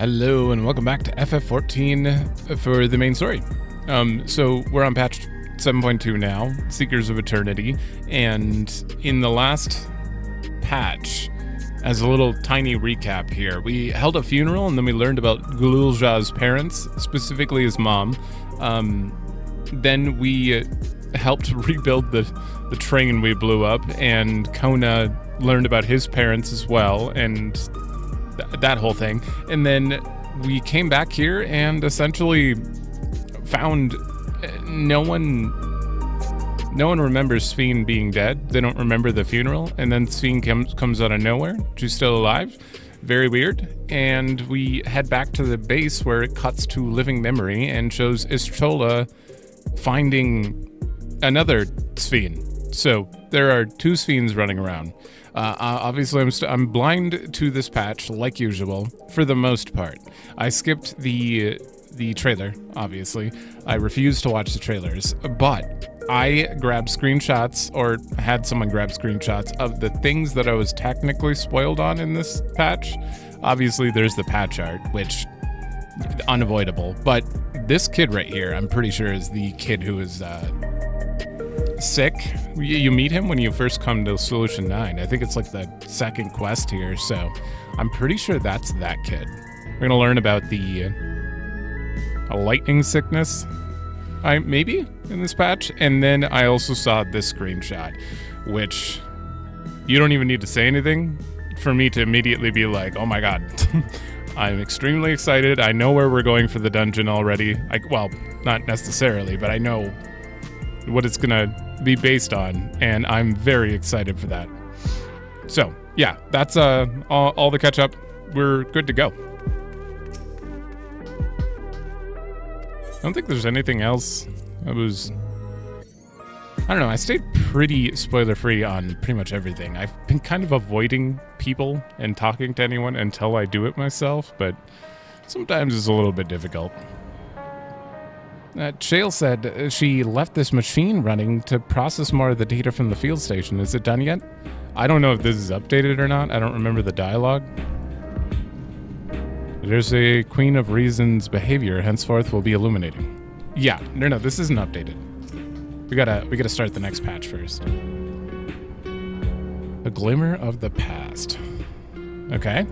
Hello and welcome back to FF14 for the main story. So we're on patch 7.2 now, Seekers of Eternity, and in the last patch, as a little tiny recap here, we held a funeral and then we learned about Gululja's parents, specifically his mom. Then we helped rebuild the train we blew up, and Kona learned about his parents as well, and that whole thing. And then we came back here and essentially found no one remembers Sphene being dead. They don't remember the funeral, and then Sphene comes out of nowhere. She's still alive. Very weird. And we head back to the base where it cuts to living memory and shows Istrola finding another Sphene. So there are two Sphenes running around. Obviously, I'm blind to this patch, like usual, for the most part. I skipped the trailer, obviously. I refused to watch the trailers, but I grabbed screenshots, or had someone grab screenshots, of the things that I was technically spoiled on in this patch. Obviously, there's the patch art, which unavoidable, but this kid right here, I'm pretty sure is the kid who is sick. You meet him when you first come to Solution 9. I think it's like the second quest here, so I'm pretty sure that's that kid. We're gonna learn about a lightning sickness, maybe, in this patch. And then I also saw this screenshot, which you don't even need to say anything for me to immediately be like, oh my god. I'm extremely excited. I know where we're going for the dungeon already. Well, not necessarily, but I know what it's gonna be based on, and I'm very excited for that. So yeah, that's all the catch up. We're good to go. I don't think there's anything else. I don't know, I stayed pretty spoiler free on pretty much everything. I've been kind of avoiding people and talking to anyone until I do it myself, but sometimes it's a little bit difficult. Chael said she left this machine running to process more of the data from the field station. Is it done yet? I don't know if this is updated or not. I don't remember the dialogue. There's a Queen of Reason's behavior henceforth will be illuminating. Yeah, no, this isn't updated. We gotta start the next patch first. A Glimmer of the Past. Okay.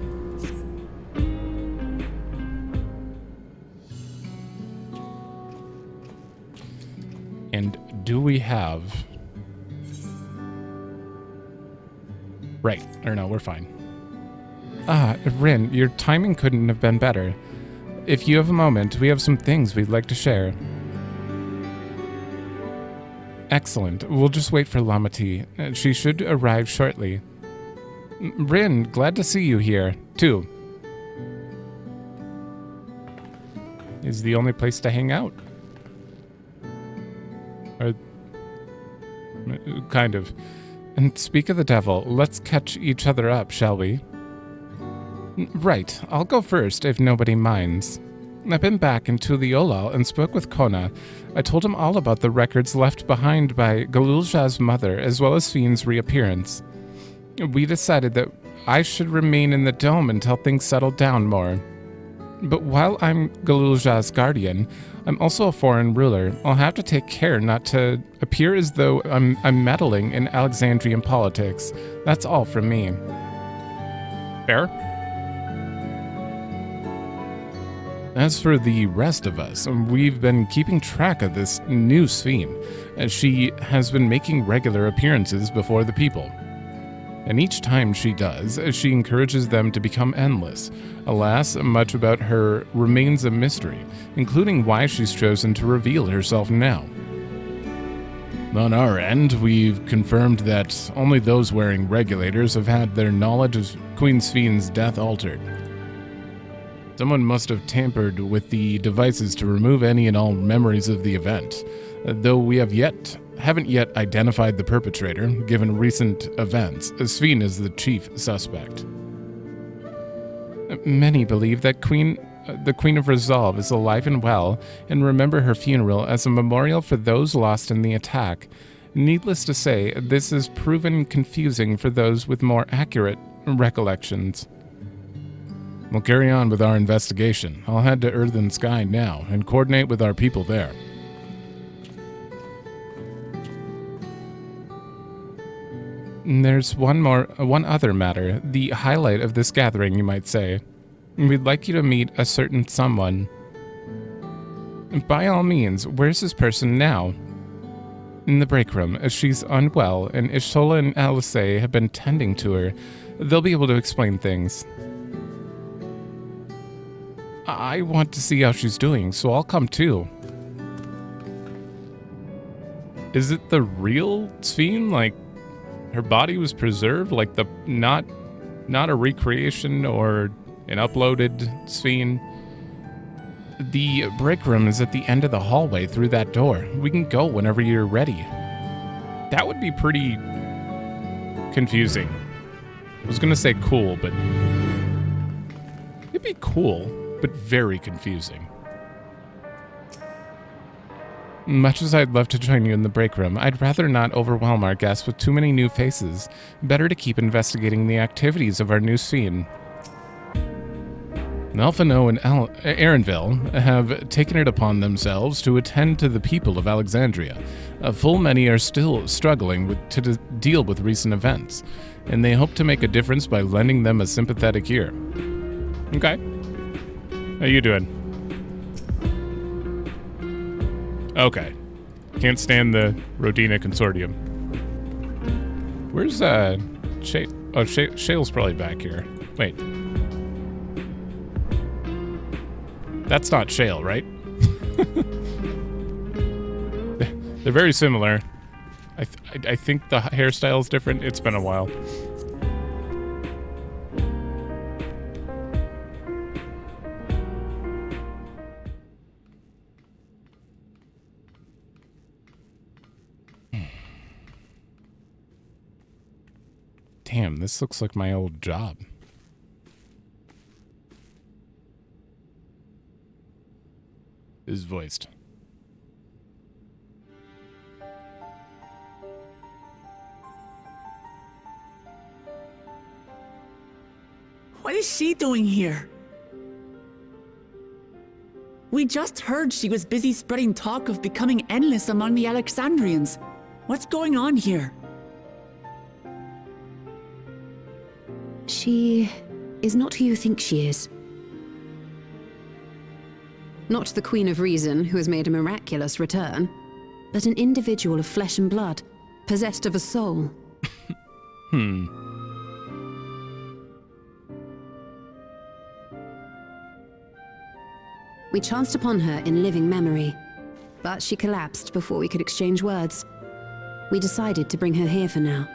And do we have... Right, or no, we're fine. Rin, your timing couldn't have been better. If you have a moment, we have some things we'd like to share. Excellent. We'll just wait for Lamati. She should arrive shortly. Rin, glad to see you here, too. Is the only place to hang out. Or... kind of. And speak of the devil, let's catch each other up, shall we? Right, I'll go first, if nobody minds. I've been back in Tuliolal and spoke with Kona. I told him all about the records left behind by Gululja's mother, as well as Sphene's reappearance. We decided that I should remain in the dome until things settled down more. But while I'm Gululja's guardian, I'm also a foreign ruler. I'll have to take care not to appear as though I'm meddling in Alexandrian politics. That's all from me. Fair? As for the rest of us, we've been keeping track of this new Sphene, as she has been making regular appearances before the people. And each time she does, she encourages them to become endless. Alas, much about her remains a mystery, including why she's chosen to reveal herself now. On our end, we've confirmed that only those wearing regulators have had their knowledge of Queen Sphene's death altered. Someone must have tampered with the devices to remove any and all memories of the event, though we haven't yet identified the perpetrator, given recent events. Sphene is the chief suspect. Many believe that the Queen of Resolve is alive and well, and remember her funeral as a memorial for those lost in the attack. Needless to say, this has proven confusing for those with more accurate recollections. We'll carry on with our investigation. I'll head to Earth and Sky now and coordinate with our people there. There's one other matter, the highlight of this gathering, you might say. We'd like you to meet a certain someone. By all means, where's this person now? In the break room, as she's unwell, and Ishtola and Alice have been tending to her. They'll be able to explain things. I want to see how she's doing, so I'll come too. Is it the real Sphene? Like, her body was preserved? Like the not a recreation or an uploaded Sphene? The break room is at the end of the hallway through that door. We can go whenever you're ready. That would be pretty confusing. I was gonna say cool, but it'd be cool, but very confusing. Much as I'd love to join you in the break room, I'd rather not overwhelm our guests with too many new faces. Better to keep investigating the activities of our new Sphene. Alphino and Aaronville have taken it upon themselves to attend to the people of Alexandria. Full many are still struggling to deal with recent events, and they hope to make a difference by lending them a sympathetic ear. Okay. How you doing? Okay. Can't stand the Rodina Consortium. Where's Shay? Oh, Shale's probably back here. Wait. That's not Shale, right? They're very similar. I think the hairstyle's different. It's been a while. Damn, this looks like my old job. Is voiced. What is she doing here? We just heard she was busy spreading talk of becoming endless among the Alexandrians. What's going on here? She is not who you think she is. Not the Queen of Reason, who has made a miraculous return, but an individual of flesh and blood, possessed of a soul. We chanced upon her in living memory, but she collapsed before we could exchange words. We decided to bring her here for now.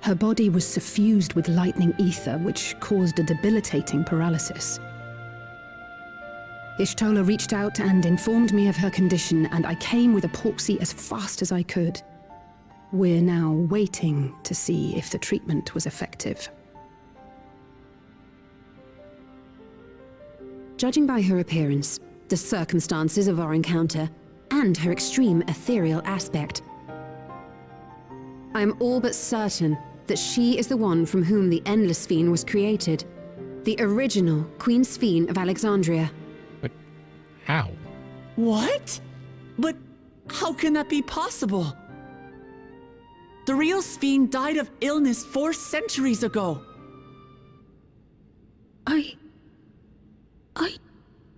Her body was suffused with lightning ether, which caused a debilitating paralysis. Ishtola reached out and informed me of her condition, and I came with epoxy as fast as I could. We're now waiting to see if the treatment was effective. Judging by her appearance, the circumstances of our encounter, and her extreme ethereal aspect, I am all but certain that she is the one from whom the Endless Sphene was created. The original Queen Sphene of Alexandria. But how? What? But how can that be possible? The real Sphene died of illness 4 centuries ago. I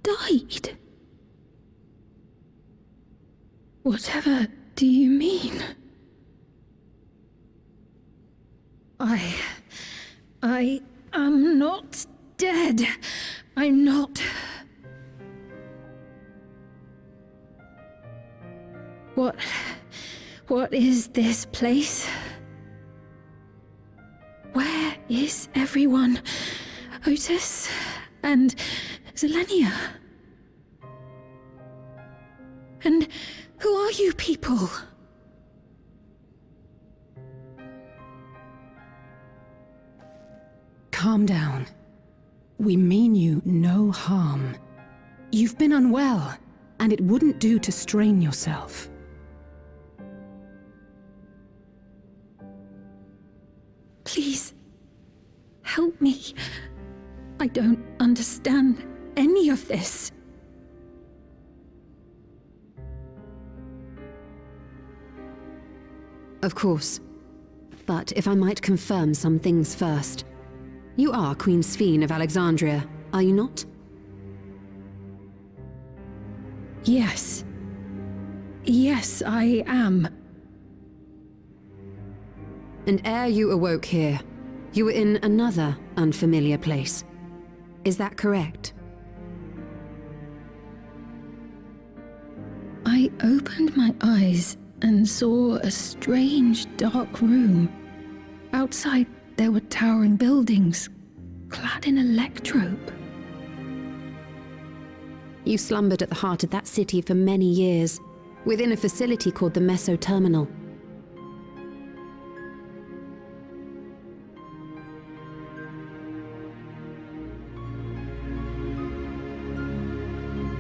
died. Whatever do you mean? I am not dead. I'm not. What is this place? Where is everyone? Otis and Zelenia? And who are you people? Calm down. We mean you no harm. You've been unwell, and it wouldn't do to strain yourself. Please, me. I don't understand any of this. Of course. But if I might confirm some things first. You are Queen Sphene of Alexandria, are you not? Yes. Yes, I am. And ere you awoke here, you were in another unfamiliar place. Is that correct? I opened my eyes and saw a strange, dark room. Outside, there were towering buildings, clad in electrope. You slumbered at the heart of that city for many years, within a facility called the Meso Terminal.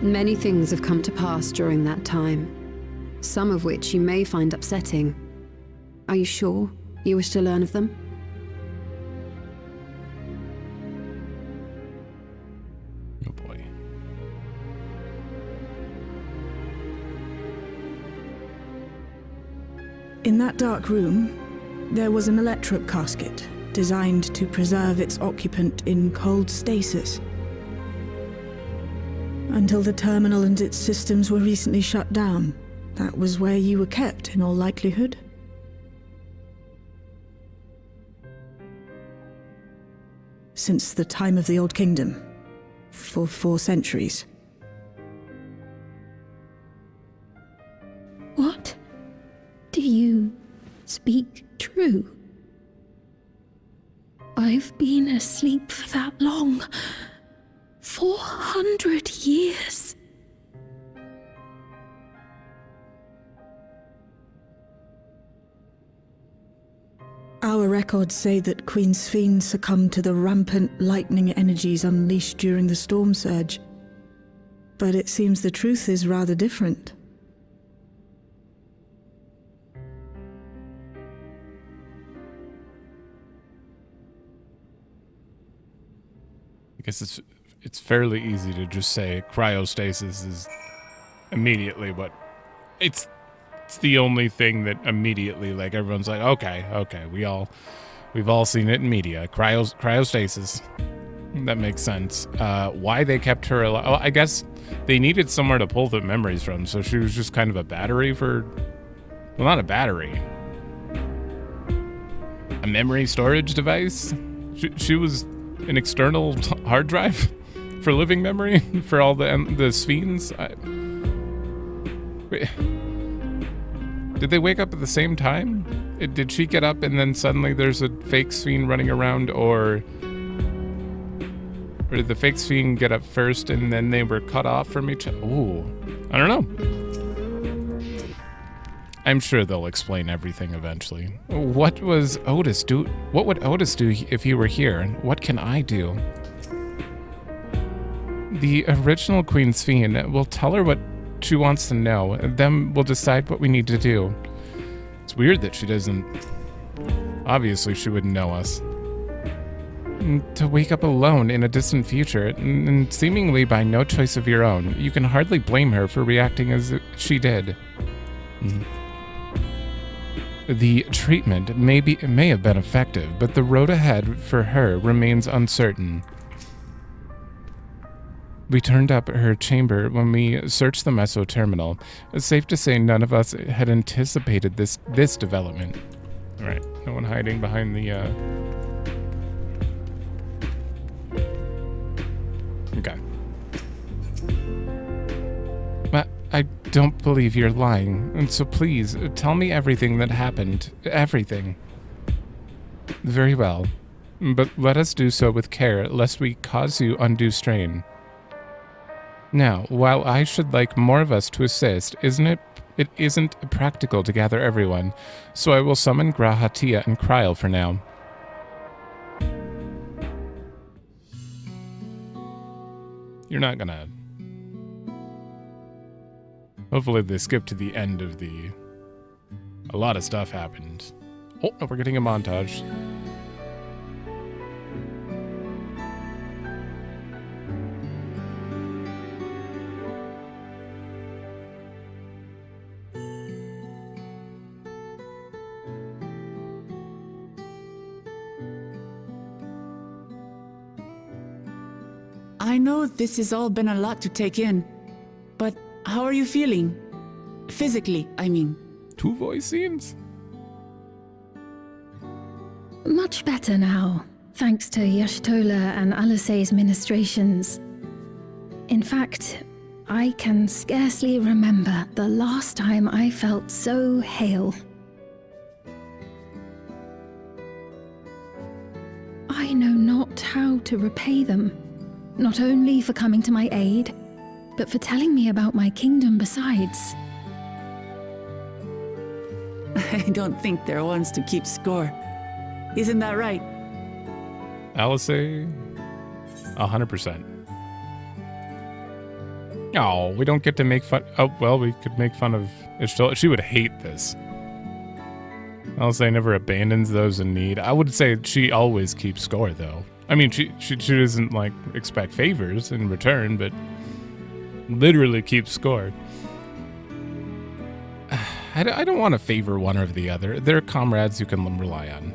Many things have come to pass during that time, some of which you may find upsetting. Are you sure you wish to learn of them? Oh boy. In that dark room, there was an electrope casket designed to preserve its occupant in cold stasis. Until the terminal and its systems were recently shut down, that was where you were kept, in all likelihood. Since the time of the Old Kingdom, for 4 centuries. What? Do you speak true? I've been asleep for that long. 400 years. Our records say that Queen Sphene succumbed to the rampant lightning energies unleashed during the storm surge. But it seems the truth is rather different. I guess it's fairly easy to just say cryostasis is immediately what it's the only thing that immediately, like, everyone's like, okay, we've all seen it in media. Cryostasis. That makes sense. Why they kept her alive? Oh, I guess they needed somewhere to pull the memories from, so she was just kind of a battery for, well, not a battery, a memory storage device. She was an external hard drive for living memory for all the Sphenes. Wait. Did they wake up at the same time? Did she get up and then suddenly there's a fake Sphene running around, or did the fake Sphene get up first and then they were cut off from each other? Ooh, I don't know. I'm sure they'll explain everything eventually. What was Otis do? What would Otis do if he were here? And what can I do? The original Queen Sphene will tell her what she wants to know, and then we'll decide what we need to do. It's weird that she doesn't. Obviously, she wouldn't know us. And to wake up alone in a distant future, and seemingly by no choice of your own, you can hardly blame her for reacting as she did. The treatment may have been effective, but the road ahead for her remains uncertain. We turned up her chamber when we searched the Meso Terminal. It's safe to say none of us had anticipated this development. All right, no one hiding behind the. Okay. But I don't believe you're lying, and so please tell me everything that happened. Everything. Very well, but let us do so with care, lest we cause you undue strain. Now, while I should like more of us to assist, it isn't practical to gather everyone, so I will summon Grahatia and Kryl for now. You're not gonna... Hopefully they skip to the end of the... A lot of stuff happened. Oh, no, we're getting a montage. I know this has all been a lot to take in, but how are you feeling? Physically, I mean. 2 voice scenes? Much better now, thanks to Yashtola and Alice's ministrations. In fact, I can scarcely remember the last time I felt so hale. I know not how to repay them, not only for coming to my aid, but for telling me about my kingdom besides. I don't think they're ones to keep score. Isn't that right? Alice, 100%. Oh, we don't get to make fun. Oh, well, we could make fun of Ishtola. She would hate this. Alice never abandons those in need. I would say she always keeps score, though. I mean, she doesn't, like, expect favors in return, but literally keeps score. I don't want to favor one or the other. They're comrades you can rely on.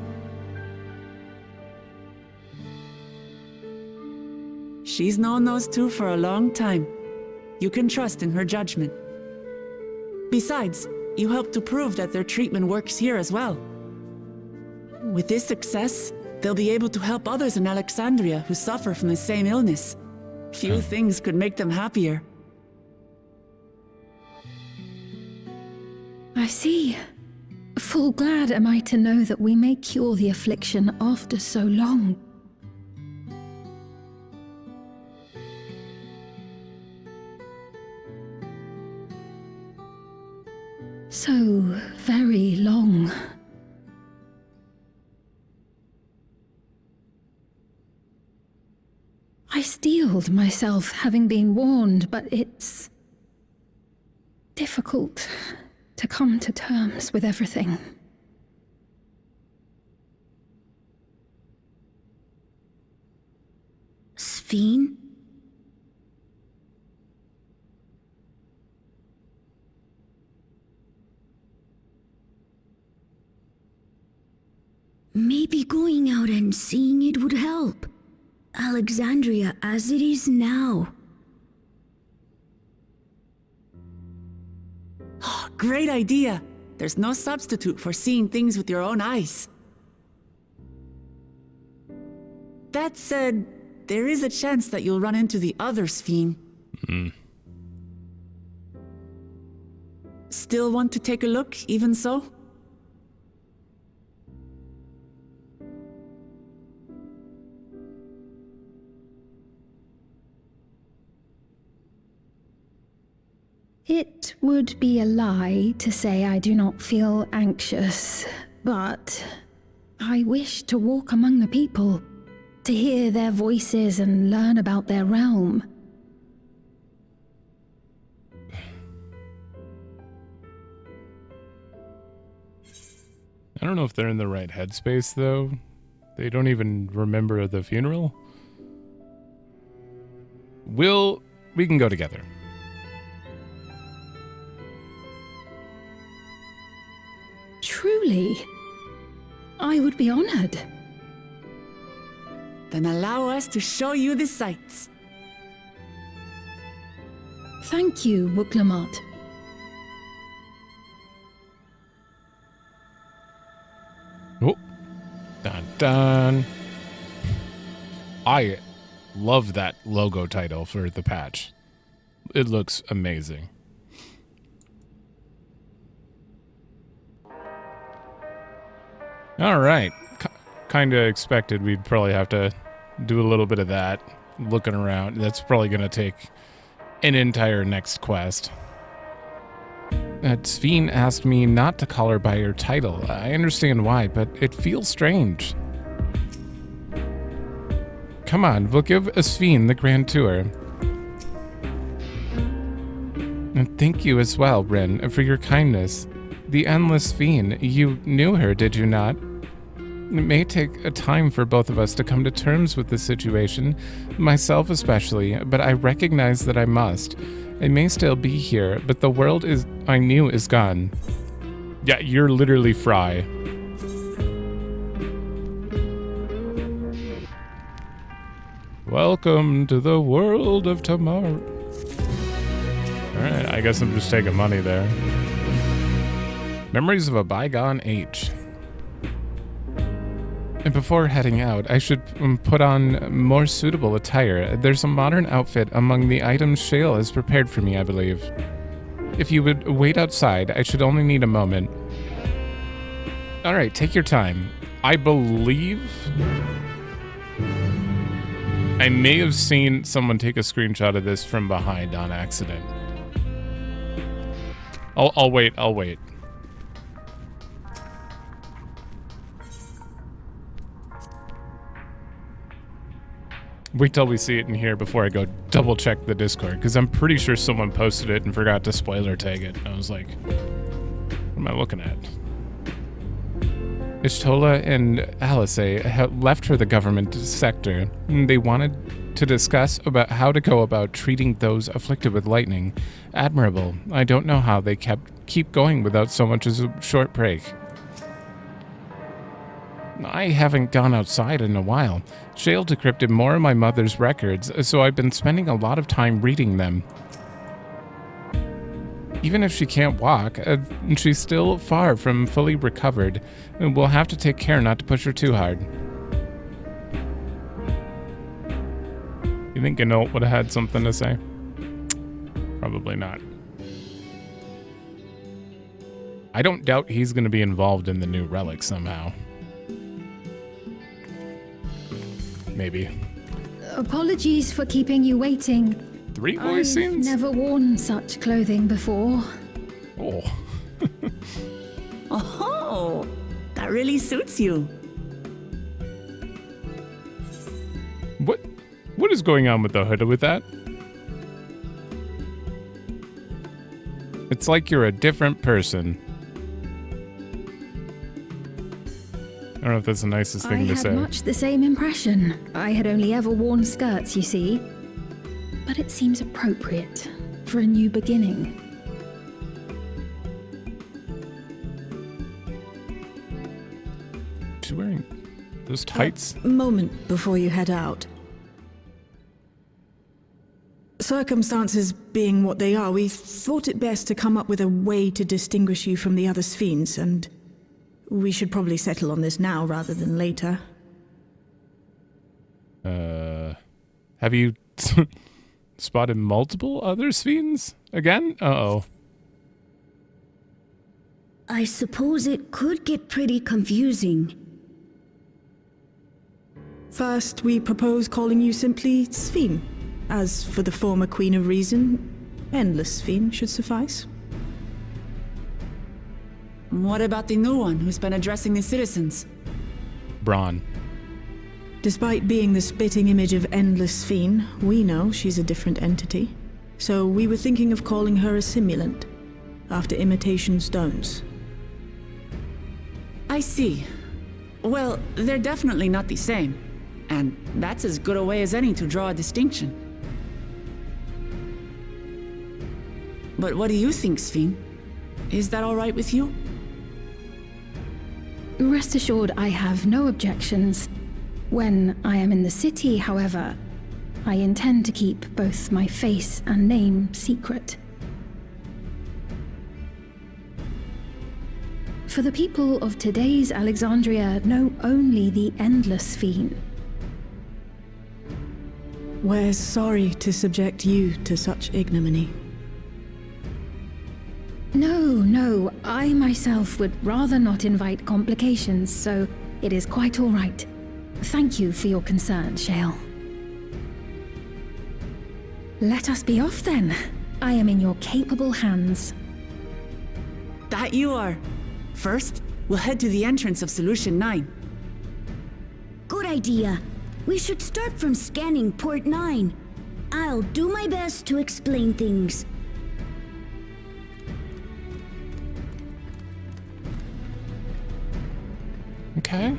She's known those two for a long time. You can trust in her judgment. Besides, you helped to prove that their treatment works here as well. With this success, they'll be able to help others in Alexandria who suffer from the same illness. Few things could make them happier. I see. Full glad am I to know that we may cure the affliction after so long. So very long. I steeled myself having been warned, but it's difficult to come to terms with everything. Sphene? Maybe going out and seeing it would help. Alexandria as it is now. Oh, great idea! There's no substitute for seeing things with your own eyes. That said, there is a chance that you'll run into the other Sphene. Still want to take a look, even so? It would be a lie to say I do not feel anxious, but I wish to walk among the people, to hear their voices and learn about their realm. I don't know if they're in the right headspace, though. They don't even remember the funeral. We can go together. Truly, I would be honored. Then allow us to show you the sights. Thank you, Glimmer. Oh, dun dun. I love that logo title for the patch. It looks amazing. All right. Kind of expected we'd probably have to do a little bit of that, looking around. That's probably going to take an entire next quest. Sphene asked me not to call her by her title. I understand why, but it feels strange. Come on, we'll give Sphene the grand tour. And thank you as well, Ren, for your kindness. The Endless Sphene, you knew her, did you not? It may take a time for both of us to come to terms with the situation, myself especially, but I recognize that I must. I may still be here, but the world I knew is gone. Yeah, you're literally Fry. Welcome to the world of tomorrow. Alright, I guess I'm just taking money there. Memories of a bygone age. And before heading out, I should put on more suitable attire. There's a modern outfit among the items Shale has prepared for me, I believe. If you would wait outside, I should only need a moment. Alright, take your time. I believe I may have seen someone take a screenshot of this from behind on accident. I'll wait. Wait till we see it in here before I go double check the Discord, because I'm pretty sure someone posted it and forgot to spoiler tag it. I was like, what am I looking at? Ishtola and Alice had left for the government sector. They wanted to discuss about how to go about treating those afflicted with lightning. Admirable. I don't know how they keep going without so much as a short break. I haven't gone outside in a while. Shale decrypted more of my mother's records, so I've been spending a lot of time reading them. Even if she can't walk, she's still far from fully recovered, and we'll have to take care not to push her too hard. You think Ganolt would have had something to say? Probably not. I don't doubt he's going to be involved in the new relic somehow. Maybe. Apologies for keeping you waiting. 3 voice scenes? I've never worn such clothing before. Oh. Oh, that really suits you. What is going on with the hood with that? It's like you're a different person. I don't know if that's the nicest thing to say. I had much the same impression. I had only ever worn skirts, you see. But it seems appropriate for a new beginning. She's wearing those tights. A moment before you head out. Circumstances being what they are, we thought it best to come up with a way to distinguish you from the other Sphenes, and we should probably settle on this now rather than later. Have you spotted multiple other Sphenes again? Uh-oh. I suppose it could get pretty confusing. First, we propose calling you simply Sphene. As for the former Queen of Reason, Endless Sphene should suffice. What about the new one who's been addressing the citizens? Braun. Despite being the spitting image of Endless Sphene, we know she's a different entity. So we were thinking of calling her a simulant, after imitation stones. I see. Well, they're definitely not the same. And that's as good a way as any to draw a distinction. But what do you think, Sphene? Is that all right with you? Rest assured, I have no objections. When I am in the city, however, I intend to keep both my face and name secret. For the people of today's Alexandria know only the Endless Sphene. We're sorry to subject you to such ignominy. No, I myself would rather not invite complications, so it is quite all right. Thank you for your concern, Shale. Let us be off then. I am in your capable hands. That you are. First, we'll head to the entrance of Solution 9. Good idea. We should start from scanning Port 9. I'll do my best to explain things. Okay.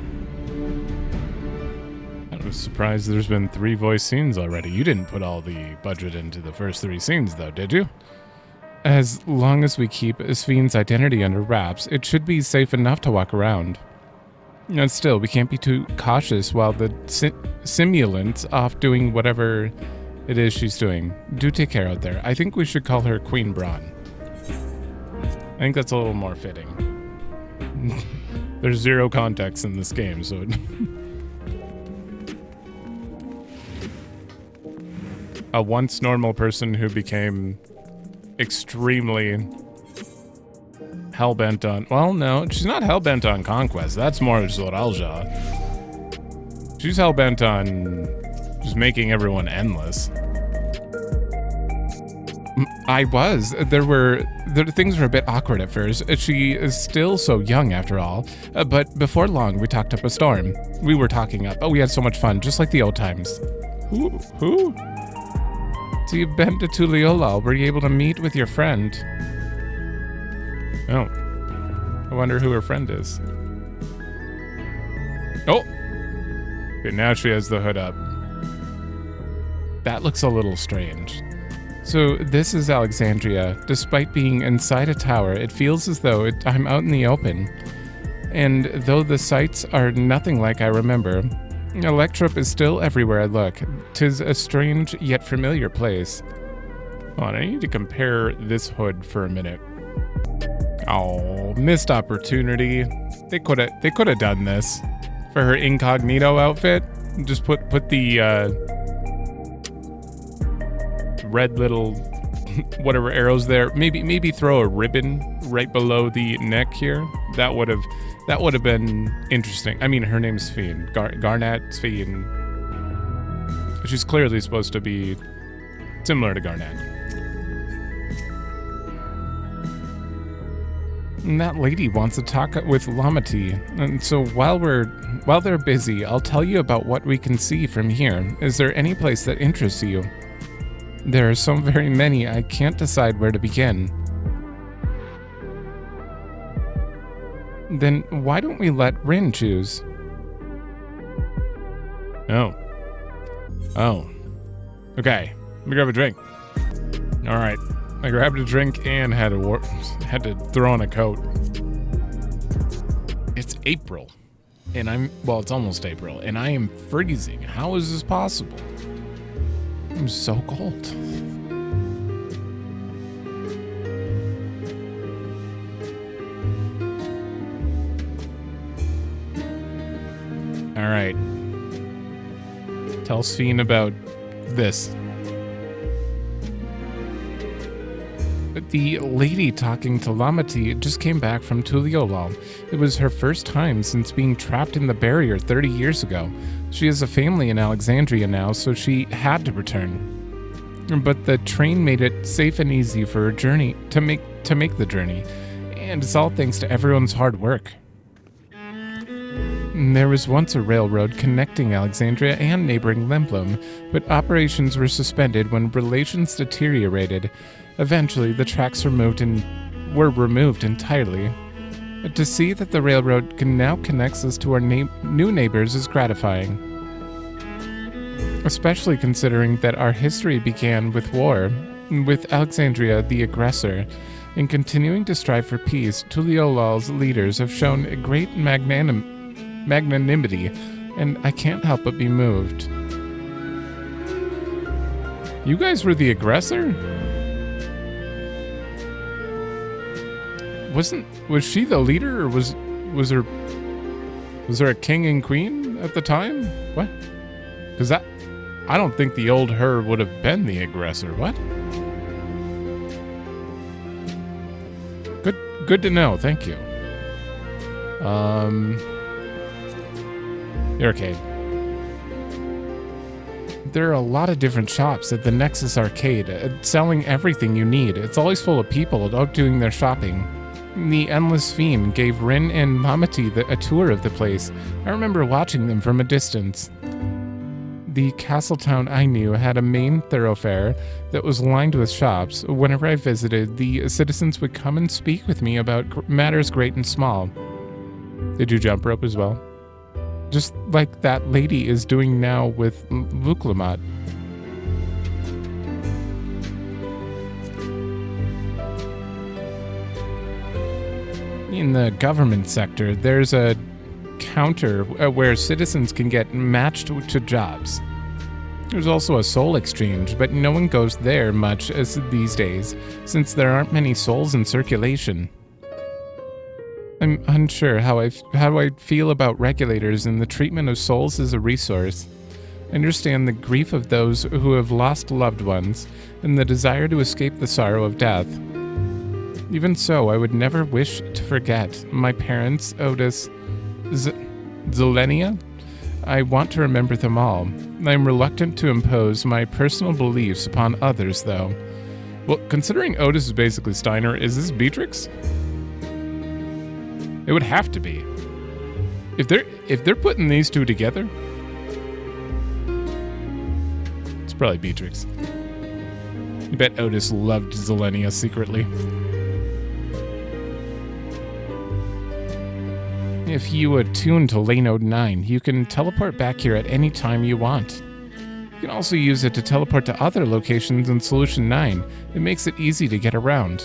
I was surprised there's been 3 voice scenes already. You didn't put all the budget into the first 3 scenes, though, did you? As long as we keep Sphene's identity under wraps, it should be safe enough to walk around. And still, we can't be too cautious while the simulant's off doing whatever it is she's doing. Do take care out there. I think we should call her Queen Braun. I think that's a little more fitting. There's zero context in this game, so... A once normal person who became extremely hell-bent on... Well, no, she's not hell-bent on conquest. That's more Zoralja. She's hell-bent on just making everyone endless. Things were a bit awkward at first. She is still so young after all. But before long, we talked up a storm. We were talking up. Oh, we had so much fun, just like the old times. Who? So you've been to Tuliolal. Were you able to meet with your friend? Oh. I wonder who her friend is. Oh! Okay, now she has the hood up. That looks a little strange. So this is Alexandria. Despite being inside a tower, it feels as though I'm out in the open. And though the sights are nothing like I remember, Electrup is still everywhere I look. 'Tis a strange yet familiar place. Hold on, I need to compare this hood for a minute. Oh, missed opportunity. They could have done this for her incognito outfit. Just put the red little whatever arrows there. Maybe throw a ribbon right below the neck here. That would have been interesting. I mean, her name's Fiend. Garnet Fiend. She's clearly supposed to be similar to Garnet. And that lady wants to talk with Lamati. And so while they're busy, I'll tell you about what we can see from here. Is there any place that interests you? There are so very many, I can't decide where to begin. Then why don't we let Rin choose? Oh. Okay, let me grab a drink. All right, I grabbed a drink and had to throw on a coat. It's April, and it's almost April, and I am freezing. How is this possible? I'm so cold. All right. Tell Sphene about this. The lady talking to Lamati just came back from Tuliolal. It was her first time since being trapped in the barrier 30 years ago. She has a family in Alexandria now, so she had to return. But the train made it safe and easy for her journey to make the journey, and it's all thanks to everyone's hard work. There was once a railroad connecting Alexandria and neighboring Lemblum, but operations were suspended when relations deteriorated. Eventually, the tracks were removed entirely. To see that the railroad now connects us to our new neighbors is gratifying. Especially considering that our history began with war, with Alexandria the aggressor. In continuing to strive for peace, Tuliolal's leaders have shown a great magnanimity, and I can't help but be moved. You guys were the aggressor? Was she the leader, or was there a king and queen at the time? What? Because I don't think the old her would have been the aggressor. What? Good to know. Thank you. You're okay. There are a lot of different shops at the Nexus Arcade, selling everything you need. It's always full of people out doing their shopping. The Endless Fiend gave Rin and Lamati a tour of the place. I remember watching them from a distance. The castle town I knew had a main thoroughfare that was lined with shops. Whenever I visited, the citizens would come and speak with me about matters great and small. Did you jump rope as well? Just like that lady is doing now with Luklamat. In the government sector, there's a counter where citizens can get matched to jobs. There's also a soul exchange, but no one goes there much as these days, since there aren't many souls in circulation. I'm unsure how I feel about regulators and the treatment of souls as a resource. I understand the grief of those who have lost loved ones and the desire to escape the sorrow of death. Even so, I would never wish to forget my parents, Otis, Zelenia. I want to remember them all. I am reluctant to impose my personal beliefs upon others, though. Well, considering Otis is basically Steiner, is this Beatrix? It would have to be. If they're putting these two together, it's probably Beatrix. I bet Otis loved Zelenia secretly. If you attune to Lane 9, you can teleport back here at any time you want. You can also use it to teleport to other locations in Solution 9. It makes it easy to get around.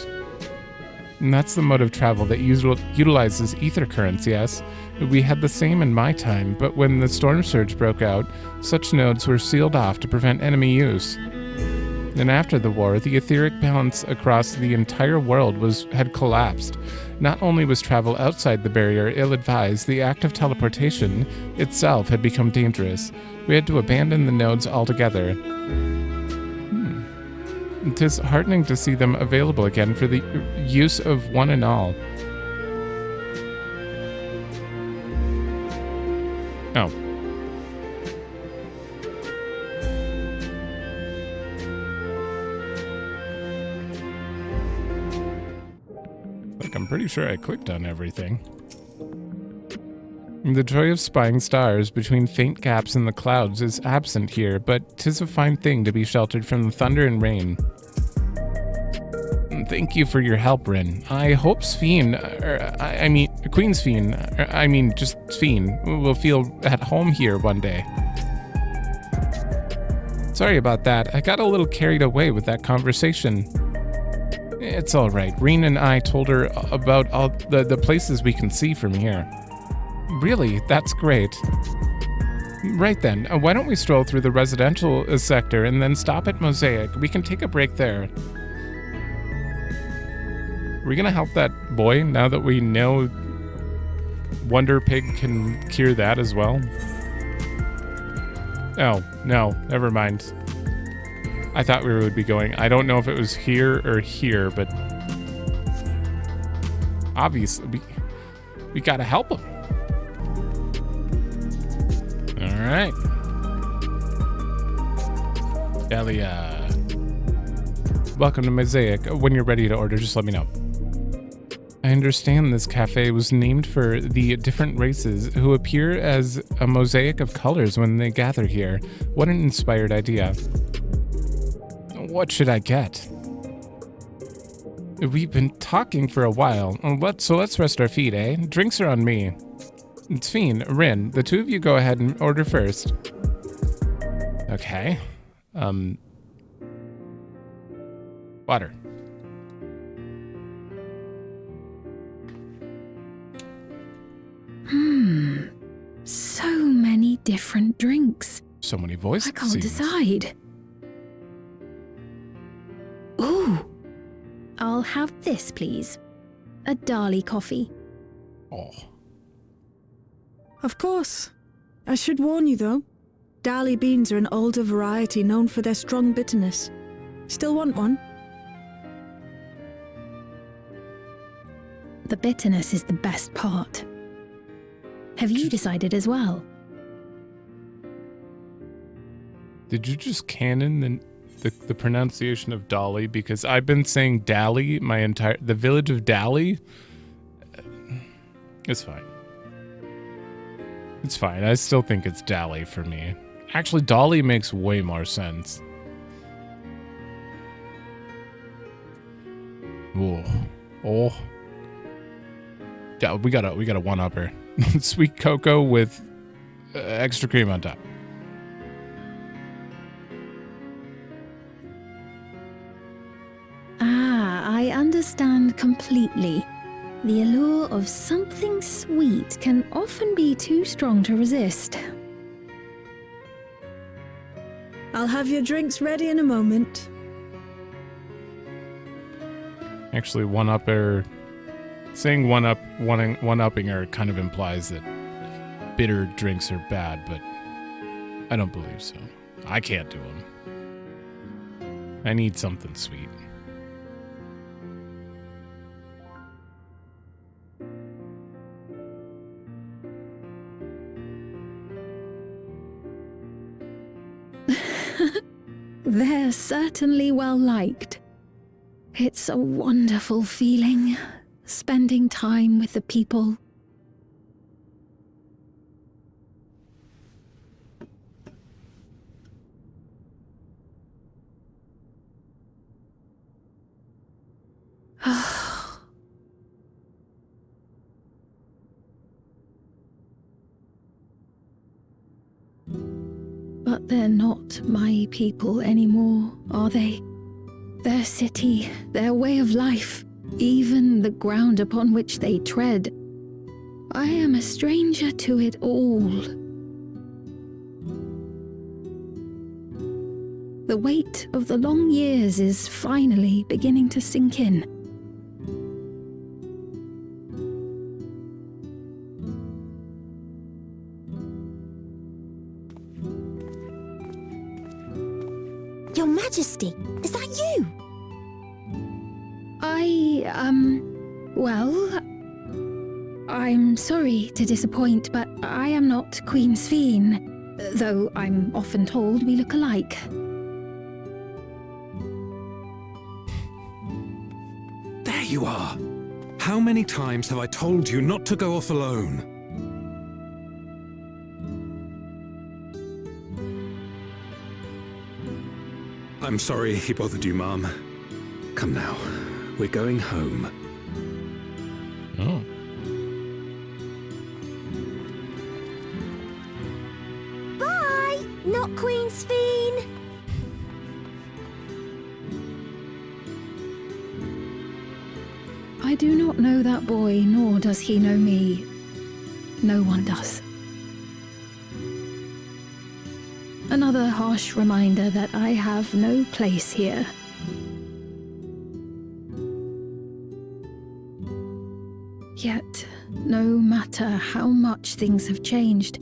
And that's the mode of travel that utilizes ether currents, yes. We had the same in my time, but when the storm surge broke out, such nodes were sealed off to prevent enemy use. Then after the war, the etheric balance across the entire world had collapsed. Not only was travel outside the barrier ill-advised, the act of teleportation itself had become dangerous. We had to abandon the nodes altogether. It is heartening to see them available again for the use of one and all. Oh. Look, I'm pretty sure I clicked on everything. The joy of spying stars between faint gaps in the clouds is absent here, but 'tis a fine thing to be sheltered from the thunder and rain. Thank you for your help, Rin. I hope Queen Sphene, just Sphene, will feel at home here one day. Sorry about that. I got a little carried away with that conversation. It's all right. Rin and I told her about all the places we can see from here. Really? That's great. Right then, why don't we stroll through the residential sector and then stop at Mosaic? We can take a break there. Are we gonna help that boy now that we know Wonder Pig can cure that as well? Oh, no, never mind. I thought we would be going. I don't know if it was here or here, but obviously we gotta help him. All right. Delia. Welcome to Mosaic. When you're ready to order, just let me know. I understand this cafe was named for the different races who appear as a mosaic of colors when they gather here. What an inspired idea. What should I get? We've been talking for a while, so let's rest our feet, eh? Drinks are on me. Sphene, Rin, the two of you go ahead and order first. Okay. Water. So many different drinks. So many voices. I can't decide. Ooh. I'll have this, please. A Dali coffee. Oh. Of course. I should warn you, though. Dali beans are an older variety known for their strong bitterness. Still want one? The bitterness is the best part. Have you decided as well? Did you just canon the pronunciation of Dali? Because I've been saying Dali the village of Dali. It's fine. It's fine. I still think it's Dali for me. Actually, Dali makes way more sense. Whoa. Oh. Yeah, we got a one-upper. Sweet cocoa with extra cream on top. Ah, I understand completely. The allure of something sweet can often be too strong to resist. I'll have your drinks ready in a moment. Actually, saying one-upping her kind of implies that bitter drinks are bad, but I don't believe so. I can't do them. I need something sweet. They're certainly well liked. It's a wonderful feeling, spending time with the people. But they're not my people anymore, are they? Their city, their way of life, even the ground upon which they tread. I am a stranger to it all. The weight of the long years is finally beginning to sink in. Your Majesty, is that you? Well, I'm sorry to disappoint, but I am not Queen Sphene, though I'm often told we look alike. There you are! How many times have I told you not to go off alone? I'm sorry he bothered you, Mom. Come now, we're going home. Oh. Bye, not Queen Sphene. I do not know that boy, nor does he know me. No one does. Another harsh reminder that I have no place here. Yet, no matter how much things have changed,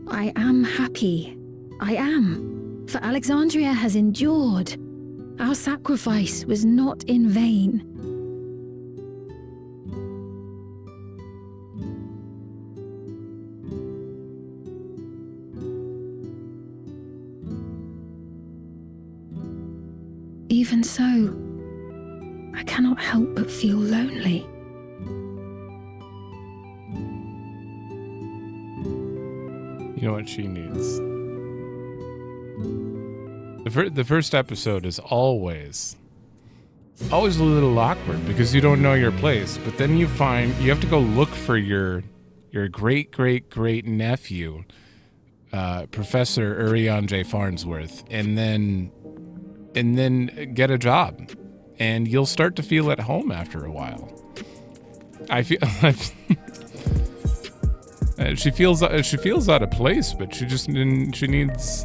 I am happy. I am. For Alexandria has endured. Our sacrifice was not in vain. Even so, I cannot help but feel lonely. You know what she needs? The first episode is always a little awkward because you don't know your place, but then you have to go look for your great nephew, Professor Urion J. Farnsworth, and then get a job, and you'll start to feel at home after a while. I feel she feels out of place, but she needs.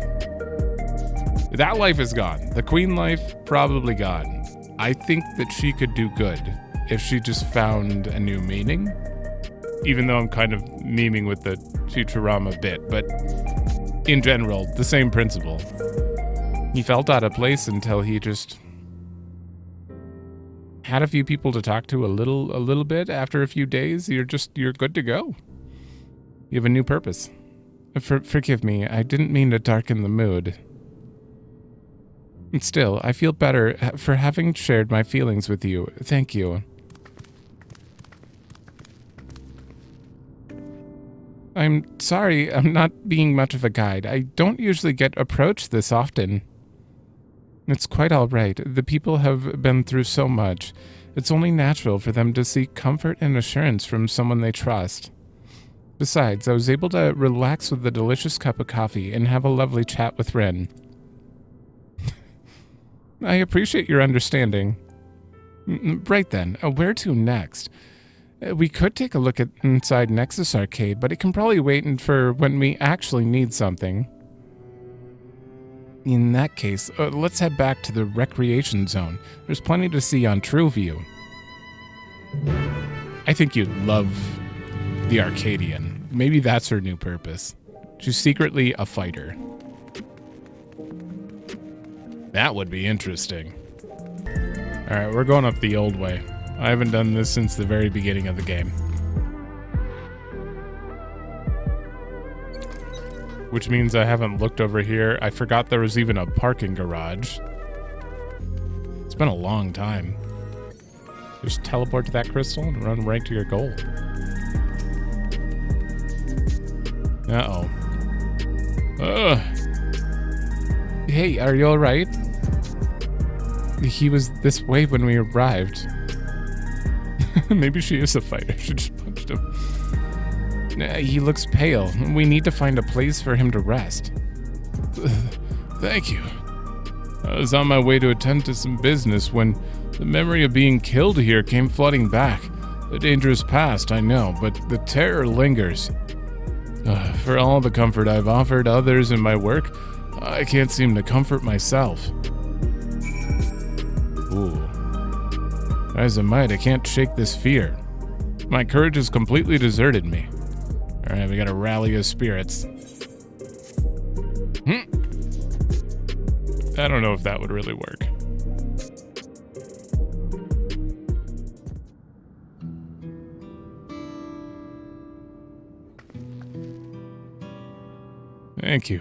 That life is gone. The queen life probably gone. I think that she could do good if she just found a new meaning. Even though I'm kind of memeing with the Futurama bit, but in general, the same principle. He felt out of place until he just had a few people to talk to a little bit. After a few days, you're good to go. You have a new purpose. Forgive me, I didn't mean to darken the mood. And still, I feel better for having shared my feelings with you. Thank you. I'm sorry, I'm not being much of a guide. I don't usually get approached this often. It's quite all right. The people have been through so much. It's only natural for them to seek comfort and assurance from someone they trust. Besides, I was able to relax with a delicious cup of coffee and have a lovely chat with Ren. I appreciate your understanding. Right then, where to next? We could take a look at inside Nexus Arcade, but it can probably wait for when we actually need something. In that case, let's head back to the recreation zone. There's plenty to see on TrueView. I think you'd love the Arcadian. Maybe that's her new purpose. She's secretly a fighter. That would be interesting. Alright, we're going up the old way. I haven't done this since the very beginning of the game. Which means I haven't looked over here. I forgot there was even a parking garage. It's been a long time. Just teleport to that crystal and run right to your goal. Uh-oh. Ugh. Hey, are you alright? He was this way when we arrived. Maybe she is a fighter. She just punched him. He looks pale. We need to find a place for him to rest. Thank you. I was on my way to attend to some business when the memory of being killed here came flooding back. The dangerous past, I know, but the terror lingers. For all the comfort I've offered others in my work, I can't seem to comfort myself. Ooh. As a might, I can't shake this fear. My courage has completely deserted me. Alright, we gotta rally his spirits. I don't know if that would really work. Thank you.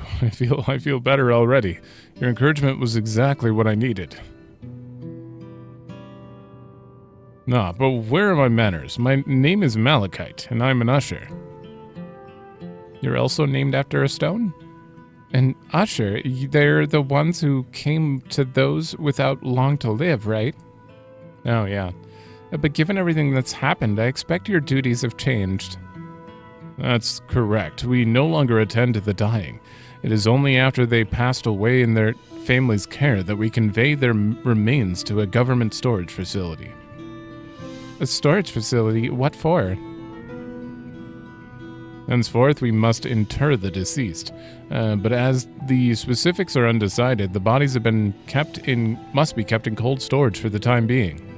I feel better already. Your encouragement was exactly what I needed. Nah, but where are my manners? My name is Malachite, and I'm an usher. You're also named after a stone? An usher? They're the ones who came to those without long to live, right? Oh, yeah. But given everything that's happened, I expect your duties have changed. That's correct. We no longer attend to the dying. It is only after they passed away in their family's care that we convey their remains to a government storage facility. A storage facility? What for? Henceforth, we must inter the deceased. But as the specifics are undecided, the bodies must be kept in cold storage for the time being.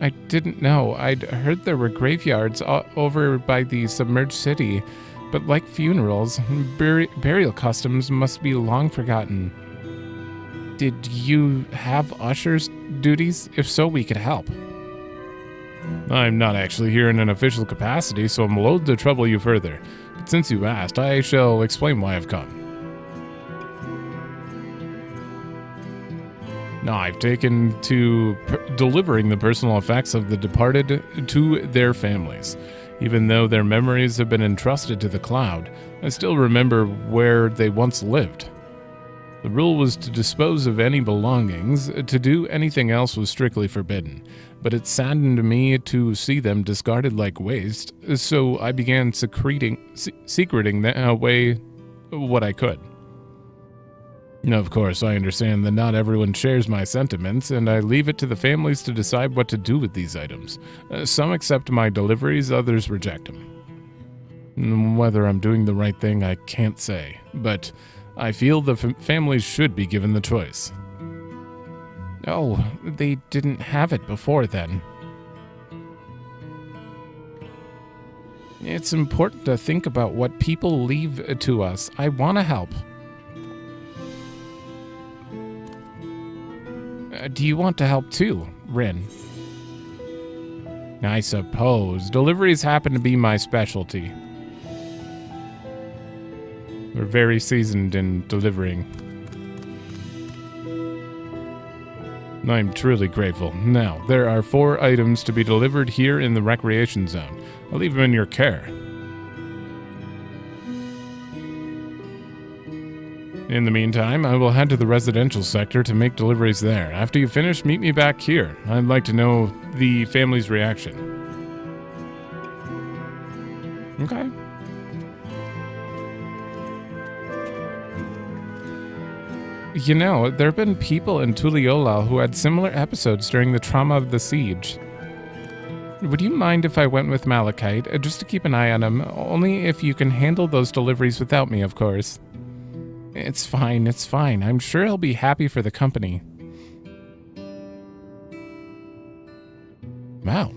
I didn't know. I'd heard there were graveyards over by the submerged city, but like funerals, burial customs must be long forgotten. Did you have usher's duties? If so, we could help. I'm not actually here in an official capacity, so I'm loath to trouble you further. But since you asked, I shall explain why I've come. Now, I've taken to delivering the personal effects of the departed to their families. Even though their memories have been entrusted to the cloud, I still remember where they once lived. The rule was to dispose of any belongings. To do anything else was strictly forbidden, but it saddened me to see them discarded like waste, so I began secreting away what I could. Of course, I understand that not everyone shares my sentiments, and I leave it to the families to decide what to do with these items. Some accept my deliveries, others reject them. Whether I'm doing the right thing, I can't say, but I feel the families should be given the choice. Oh, they didn't have it before then. It's important to think about what people leave to us. I want to help. Do you want to help too, Rin? I suppose. Deliveries happen to be my specialty. We're very seasoned in delivering. I'm truly grateful. Now, there are 4 items to be delivered here in the recreation zone. I'll leave them in your care. In the meantime, I will head to the residential sector to make deliveries there. After you finish, meet me back here. I'd like to know the family's reaction. Okay. You know, there have been people in Tuliyollal who had similar episodes during the trauma of the siege. Would you mind if I went with Malachite, just to keep an eye on him? Only if you can handle those deliveries without me, of course. It's fine, it's fine. I'm sure he'll be happy for the company. Wow.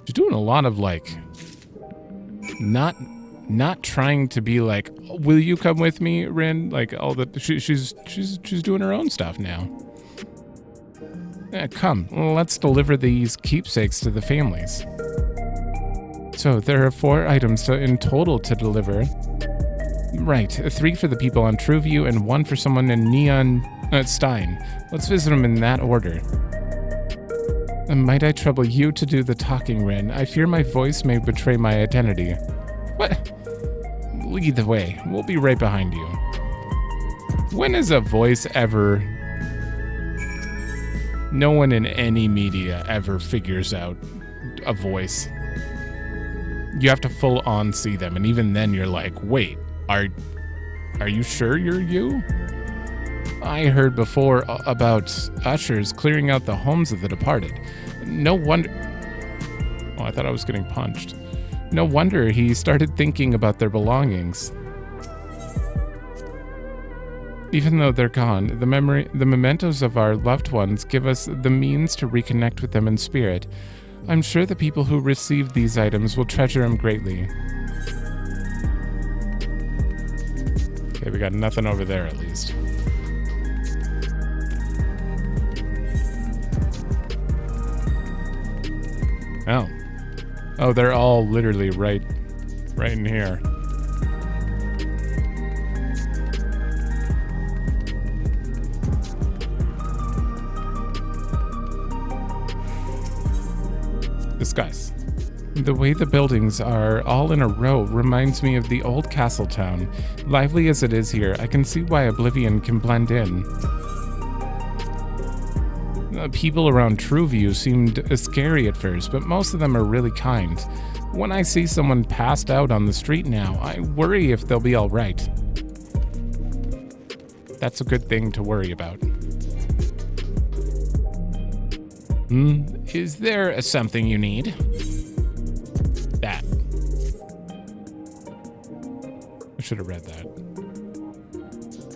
She's doing a lot of, like, not trying to be like, will you come with me, Rin? Like, all the she's doing her own stuff now. Come, let's deliver these keepsakes to the families. So there are 4 items in total to deliver. Right, 3 for the people on Trueview and 1 for someone in Neon Stein. Let's visit them in that order. Might I trouble you to do the talking, Rin? I fear my voice may betray my identity. What? Lead the way. We'll be right behind you. When is a voice ever... No one in any media ever figures out a voice. You have to full on see them, and even then you're like, wait, are you sure you're you? I heard before about ushers clearing out the homes of the departed. No wonder... Oh, I thought I was getting punched. No wonder he started thinking about their belongings. Even though they're gone, the mementos of our loved ones give us the means to reconnect with them in spirit. I'm sure the people who receive these items will treasure them greatly. Okay, we got nothing over there at least. Oh. Oh, they're all literally right in here. Discuss. The way the buildings are all in a row reminds me of the old castle town. Lively as it is here, I can see why Oblivion can blend in. People around Trueview seemed scary at first, but most of them are really kind. When I see someone passed out on the street now, I worry if they'll be all right. That's a good thing to worry about. Is there something you need? That. I should have read that.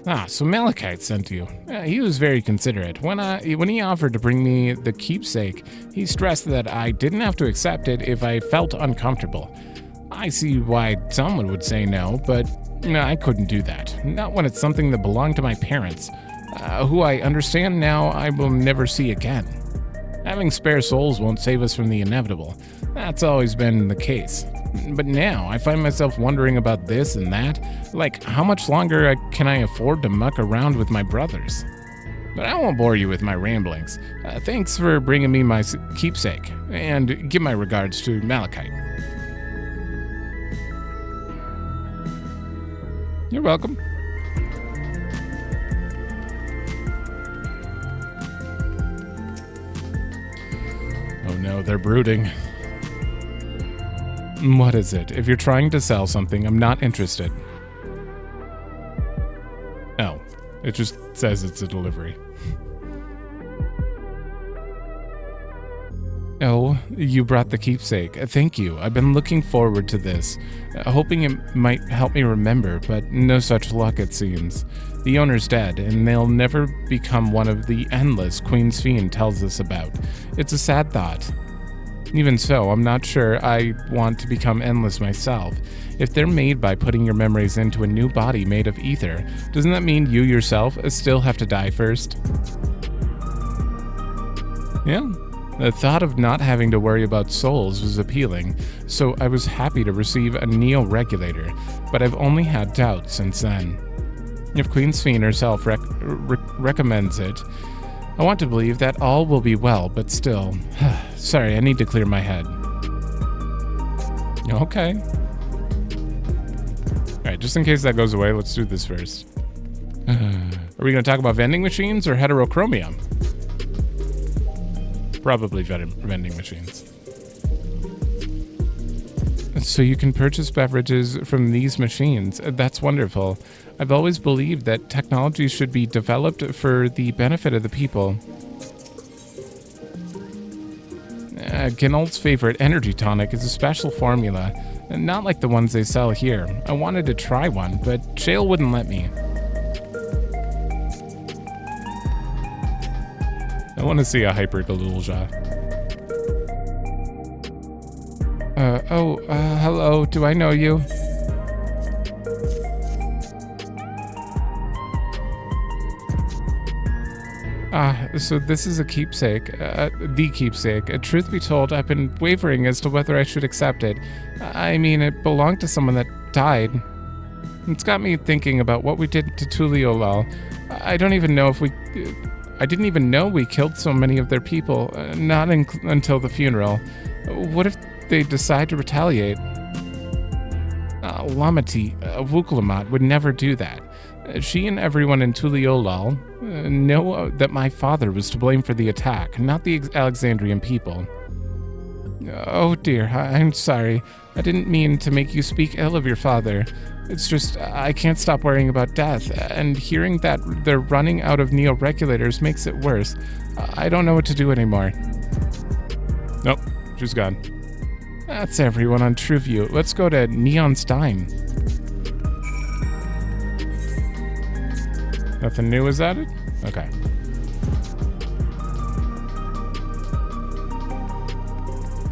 Ah, so Malachite sent you. He was very considerate. When he offered to bring me the keepsake, he stressed that I didn't have to accept it if I felt uncomfortable. I see why someone would say no, but no, I couldn't do that. Not when it's something that belonged to my parents, who I understand now I will never see again. Having spare souls won't save us from the inevitable. That's always been the case. But now, I find myself wondering about this and that. Like, how much longer can I afford to muck around with my brothers? But I won't bore you with my ramblings. Thanks for bringing me my keepsake, and give my regards to Malachite. You're welcome. Oh no, they're brooding. What is it? If you're trying to sell something, I'm not interested. Oh, it just says it's a delivery. Oh, you brought the keepsake. Thank you. I've been looking forward to this, hoping it might help me remember, but no such luck it seems. The owner's dead, and they'll never become one of the endless Queen's Fiend tells us about. It's a sad thought. Even so, I'm not sure I want to become endless myself. If they're made by putting your memories into a new body made of ether, doesn't that mean you yourself still have to die first? Yeah. The thought of not having to worry about souls was appealing, so I was happy to receive a neo-regulator, but I've only had doubts since then. If Queen's Fiend herself recommends it, I want to believe that all will be well, but still. Sorry, I need to clear my head. Okay. Alright, just in case that goes away, let's do this first. Are we going to talk about vending machines or heterochromia? Probably vending machines. So you can purchase beverages from these machines. That's wonderful. I've always believed that technology should be developed for the benefit of the people. Ganol's favorite energy tonic is a special formula, not like the ones they sell here. I wanted to try one, but Shale wouldn't let me. I want to see a Hyper Galulja. Hello, do I know you? So this is a keepsake, the keepsake. Truth be told, I've been wavering as to whether I should accept it. I mean, it belonged to someone that died. It's got me thinking about what we did to Tuliolal. I didn't even know we killed so many of their people, until the funeral. What if they decide to retaliate? Lamati, Wuklamat would never do that. She and everyone in Tuliolal know that my father was to blame for the attack, not the Alexandrian people. Oh dear, I'm sorry. I didn't mean to make you speak ill of your father. It's just, I can't stop worrying about death, and hearing that they're running out of neo-regulators makes it worse. I don't know what to do anymore. Nope, she's gone. That's everyone on TrueView. Let's go to Neon's Dime. Nothing new is added? Okay.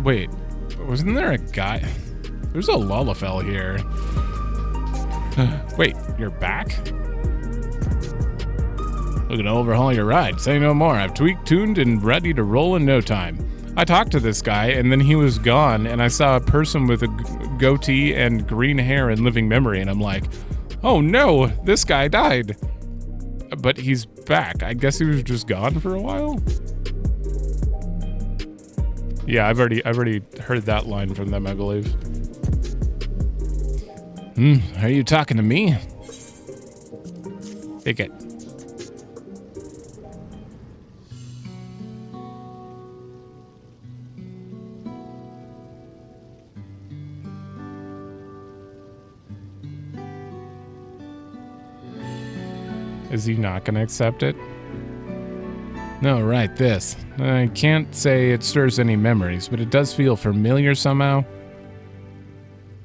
Wait, wasn't there a guy? There's a Lullafell here. Wait, you're back? Looking to overhaul your ride. Say no more. I've tweaked, tuned, and ready to roll in no time. I talked to this guy, and then he was gone, and I saw a person with a goatee and green hair in living memory, and I'm like, oh no, this guy died. But he's back. I guess he was just gone for a while. Yeah, I've already heard that line from them, I believe. Are you talking to me? Take it. Is he not going to accept it? No, right, this. I can't say it stirs any memories, but it does feel familiar somehow.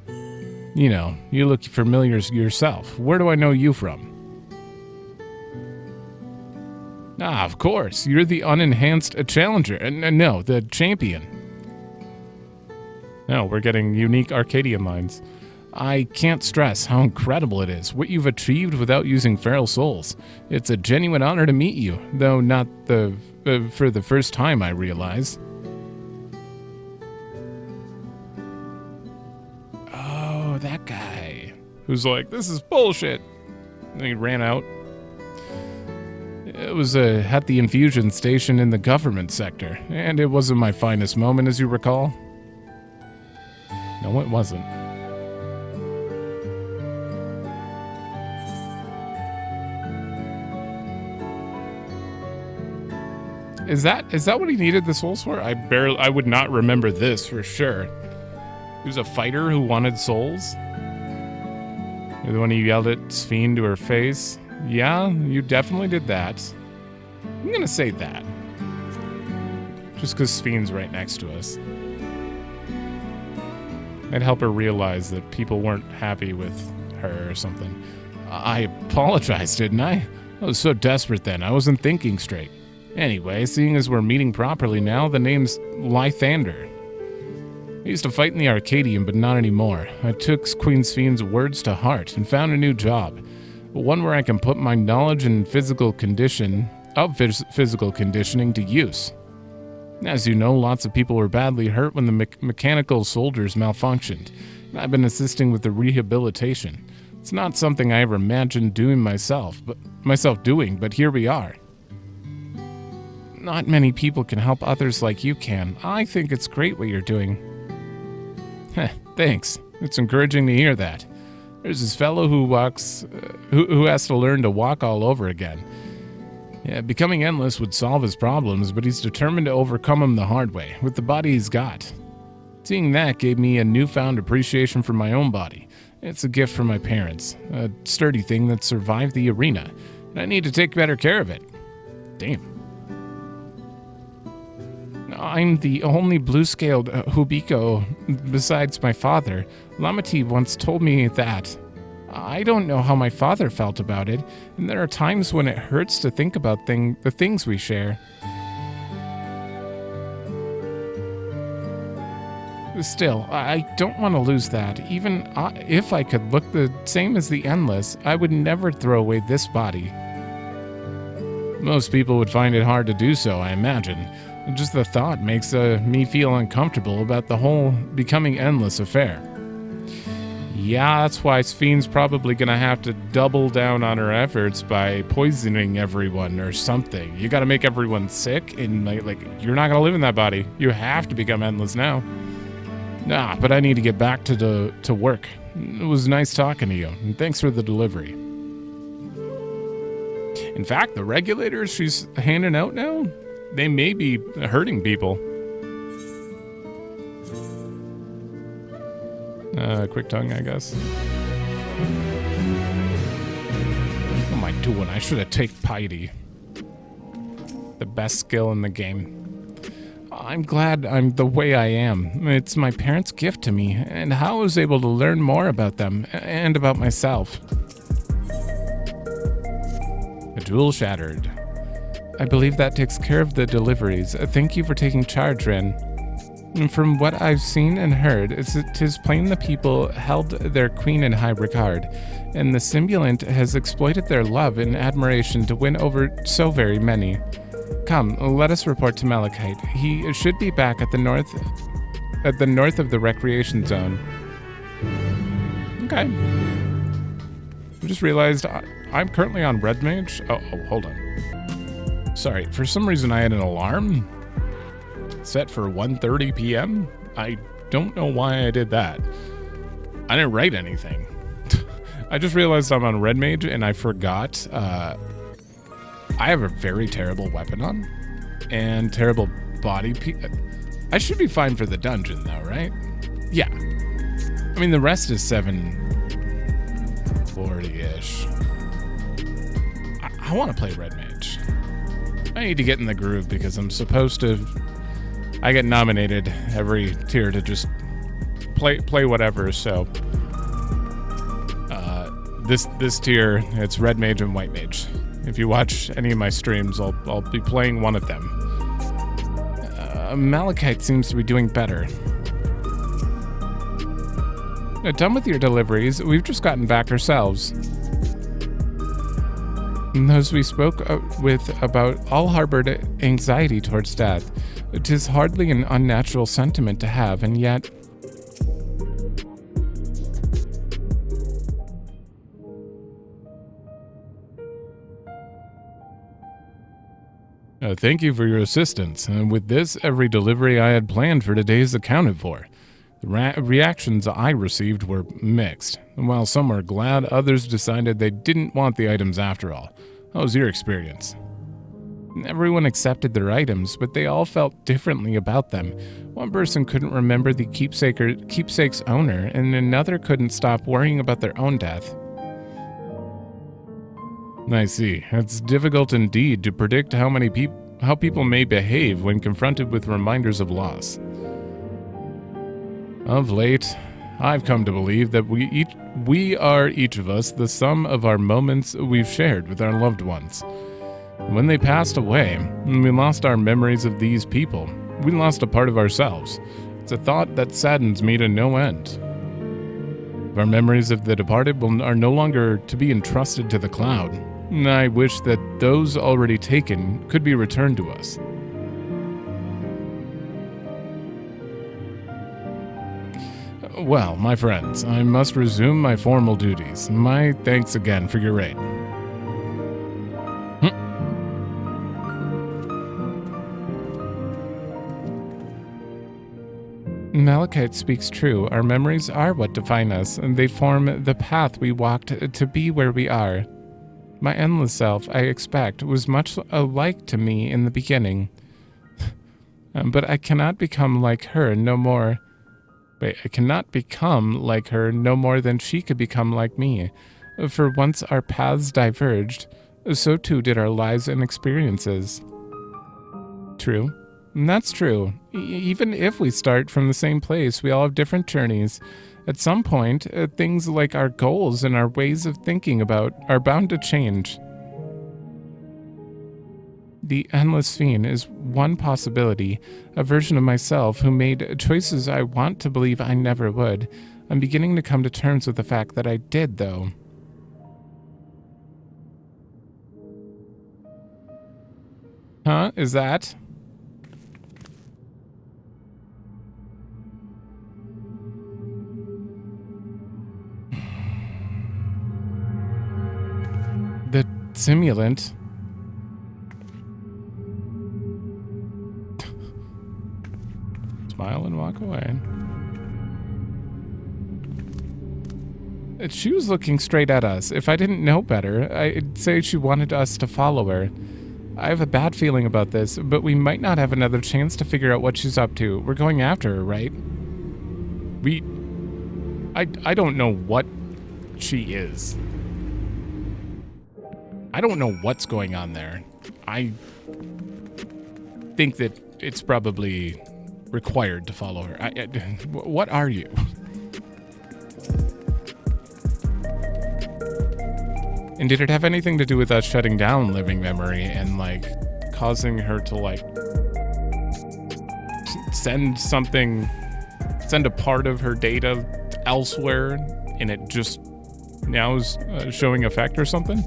You know, you look familiar yourself. Where do I know you from? Ah, of course. You're the unenhanced challenger. No, the champion. No, we're getting unique Arcadian lines. I can't stress how incredible it is, what you've achieved without using feral souls. It's a genuine honor to meet you, though not for the first time, I realize. Oh, that guy. Who's like, this is bullshit. And he ran out. It was at the infusion station in the government sector, and it wasn't my finest moment, as you recall. No, it wasn't. Is that what he needed the souls for? I would not remember this for sure. He was a fighter who wanted souls? You're the one who yelled at Sphene to her face? Yeah, you definitely did that. I'm gonna say that. Just because Sphene's right next to us. I'd help her realize that people weren't happy with her or something. I apologized, didn't I? I was so desperate then, I wasn't thinking straight. Anyway, seeing as we're meeting properly now, the name's Lythander. I used to fight in the Arcadium, but not anymore. I took Queen Sphene's words to heart and found a new job. One where I can put my knowledge and physical conditioning to use. As you know, lots of people were badly hurt when the mechanical soldiers malfunctioned. I've been assisting with the rehabilitation. It's not something I ever imagined doing myself, but here we are. Not many people can help others like you can. I think it's great what you're doing. Thanks. It's encouraging to hear that. There's this fellow who has to learn to walk all over again. Yeah, becoming endless would solve his problems, but he's determined to overcome them the hard way, with the body he's got. Seeing that gave me a newfound appreciation for my own body. It's a gift from my parents, a sturdy thing that survived the arena, and I need to take better care of it. Damn. I'm the only blue-scaled Hubiko besides my father. Lamati once told me that. I don't know how my father felt about it, and there are times when it hurts to think about the things we share. Still, I don't want to lose that. Even if I could look the same as the Endless, I would never throw away this body. Most people would find it hard to do so, I imagine. Just the thought makes me feel uncomfortable about the whole becoming Endless affair. Yeah, that's why Sphne's probably gonna have to double down on her efforts by poisoning everyone or something. You gotta make everyone sick, and like you're not gonna live in that body. You have to become Endless now. Nah, but I need to get back to work. It was nice talking to you, and thanks for the delivery. In fact, the regulators she's handing out now, they may be hurting people. Quick tongue, I guess. What am I doing? I should have taken piety. The best skill in the game. I'm glad I'm the way I am. It's my parents' gift to me, and how I was able to learn more about them and about myself. The jewel shattered. I believe that takes care of the deliveries. Thank you for taking charge, Ren. And from what I've seen and heard, it is plain the people held their queen in high regard, and the Symbiont has exploited their love and admiration to win over so very many. Come, let us report to Malachite. He should be back at the north of the recreation zone. Okay. I just realized I'm currently on Red Mage. Oh, hold on. Sorry, for some reason I had an alarm set for 1:30 p.m. I don't know why I did that. I didn't write anything. I just realized I'm on Red Mage and I forgot. I have a very terrible weapon on and terrible body. I should be fine for the dungeon though, right? Yeah. I mean, the rest is 740-ish. I want to play Red Mage. I need to get in the groove because I'm supposed to. I get nominated every tier to just play whatever. So this tier, it's Red Mage and White Mage. If you watch any of my streams, I'll be playing one of them. Malachite seems to be doing better. Done with your deliveries, we've just gotten back ourselves. Those we spoke with about all harbored anxiety towards death. It is hardly an unnatural sentiment to have, and yet... Thank you for your assistance, and with this, every delivery I had planned for today is accounted for. The reactions I received were mixed, and while some were glad, others decided they didn't want the items after all. How was your experience? Everyone accepted their items, but they all felt differently about them. One person couldn't remember the keepsake's owner, and another couldn't stop worrying about their own death. I see. It's difficult indeed to predict how people may behave when confronted with reminders of loss. Of late, I've come to believe that we are each of us the sum of our moments we've shared with our loved ones. When they passed away, and we lost our memories of these people, we lost a part of ourselves. It's a thought that saddens me to no end. Our memories of the departed are no longer to be entrusted to the cloud. I wish that those already taken could be returned to us. Well, my friends, I must resume my formal duties. My thanks again for your aid. Malachite speaks true. Our memories are what define us, and they form the path we walked to be where we are. My endless self, I expect, was much alike to me in the beginning. But I cannot become like her no more. I cannot become like her no more than she could become like me. For once our paths diverged, so too did our lives and experiences. True. And that's true. Even if we start from the same place, we all have different journeys. At some point, things like our goals and our ways of thinking about are bound to change. The Endless Fiend is one possibility, a version of myself who made choices I want to believe I never would. I'm beginning to come to terms with the fact that I did, though. Huh? Is that? The simulant. Smile and walk away. She was looking straight at us. If I didn't know better, I'd say she wanted us to follow her. I have a bad feeling about this, but we might not have another chance to figure out what she's up to. We're going after her, right? I don't know what she is. I don't know what's going on there. I think that it's probably required to follow her. What are you? And did it have anything to do with us shutting down living memory and like causing her to like send a part of her data elsewhere and it just now is showing effect or something?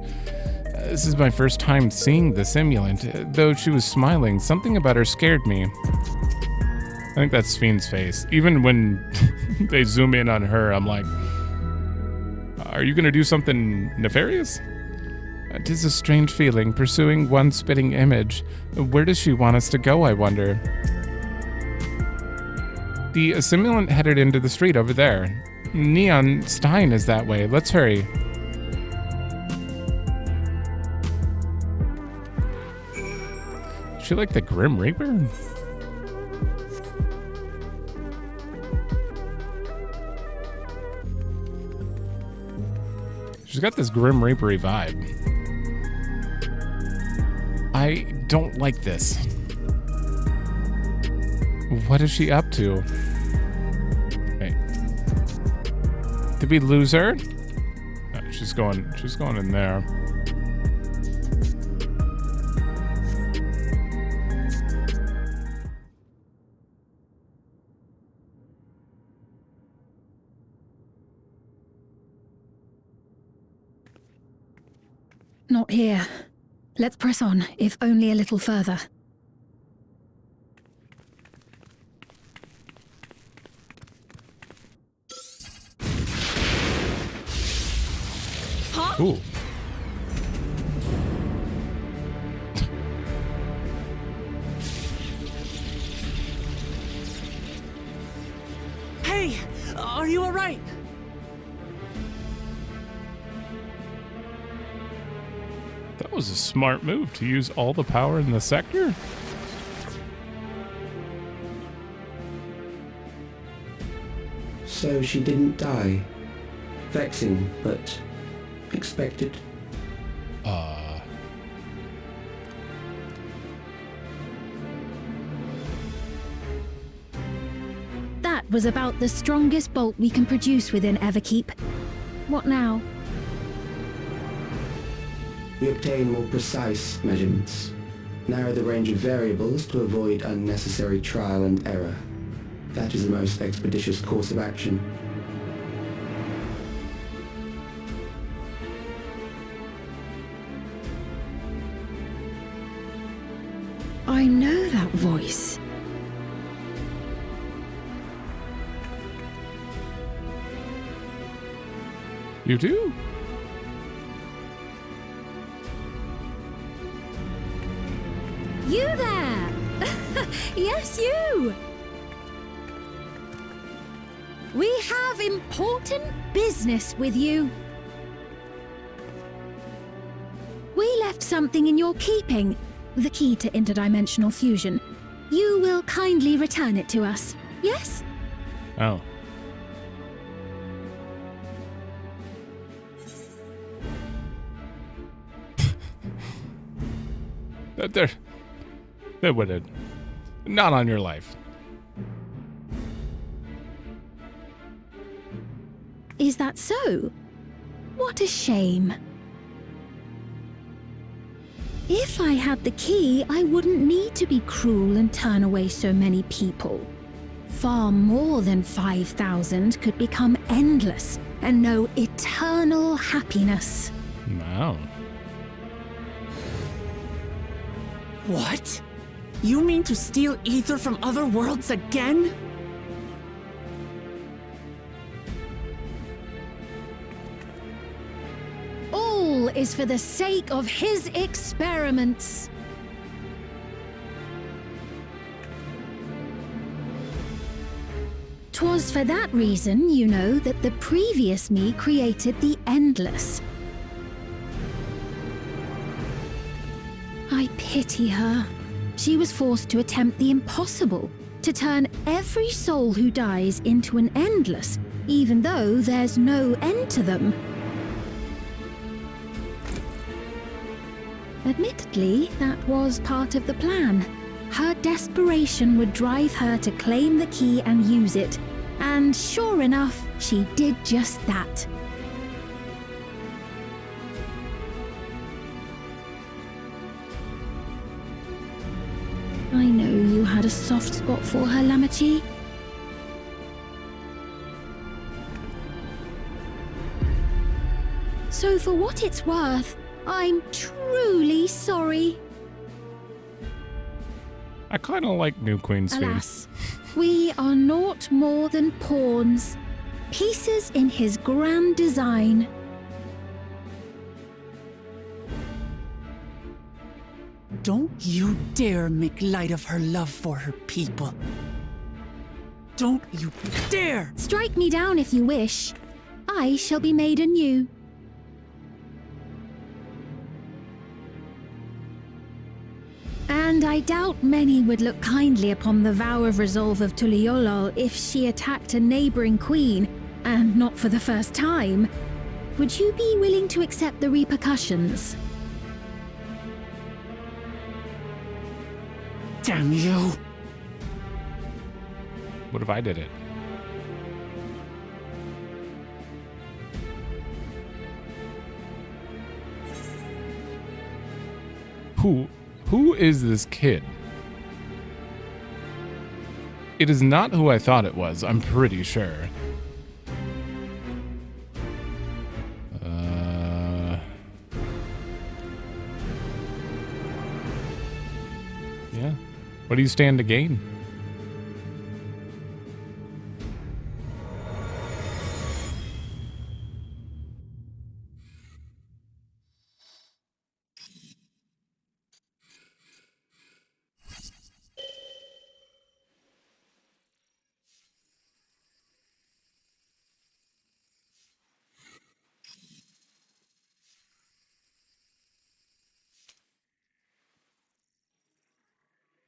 This is my first time seeing the simulant. Though she was smiling, something about her scared me. I think that's Fiend's face. Even when they zoom in on her, I'm like, are you gonna do something nefarious? It is a strange feeling, pursuing one spitting image. Where does she want us to go, I wonder? The simulant headed into the street over there. Neon Stein is that way. Let's hurry. Is she like the Grim Reaper? She's got this Grim Reaper-y vibe. I don't like this. What is she up to? Wait. Did we lose her? No, she's going in there. Not here. Let's press on, if only a little further. Huh? Ooh. Hey! Are you alright? That was a smart move to use all the power in the sector. So she didn't die. Vexing, but expected. That was about the strongest bolt we can produce within Everkeep. What now? We obtain more precise measurements. Narrow the range of variables to avoid unnecessary trial and error. That is the most expeditious course of action. I know that voice. You do? You there! Yes, you! We have important business with you. We left something in your keeping, the key to interdimensional fusion. You will kindly return it to us, yes? Oh. There would have. Not on your life. Is that so? What a shame. If I had the key, I wouldn't need to be cruel and turn away so many people. Far more than 5,000 could become endless and know eternal happiness. Wow. What? You mean to steal ether from other worlds again? All is for the sake of his experiments. Twas for that reason, you know, that the previous me created the endless. I pity her. She was forced to attempt the impossible, to turn every soul who dies into an endless, even though there's no end to them. Admittedly, that was part of the plan. Her desperation would drive her to claim the key and use it, and sure enough, she did just that. I know you had a soft spot for her, Lamachi. So for what it's worth, I'm truly sorry. I kind of like New Queen's Fiend. Alas, we are naught more than pawns, pieces in his grand design. Don't you dare make light of her love for her people. Don't you dare! Strike me down if you wish. I shall be made anew. And I doubt many would look kindly upon the vow of resolve of Tuliolol if she attacked a neighboring queen, and not for the first time. Would you be willing to accept the repercussions? Damn you! What if I did it? Who is this kid? It is not who I thought it was, I'm pretty sure. Yeah. What do you stand to gain?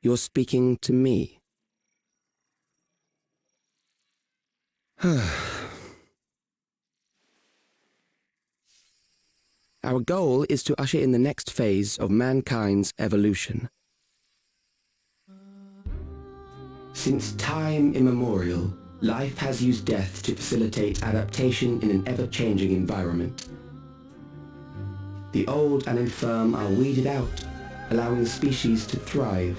You're speaking to me. Our goal is to usher in the next phase of mankind's evolution. Since time immemorial, life has used death to facilitate adaptation in an ever-changing environment. The old and infirm are weeded out, allowing the species to thrive.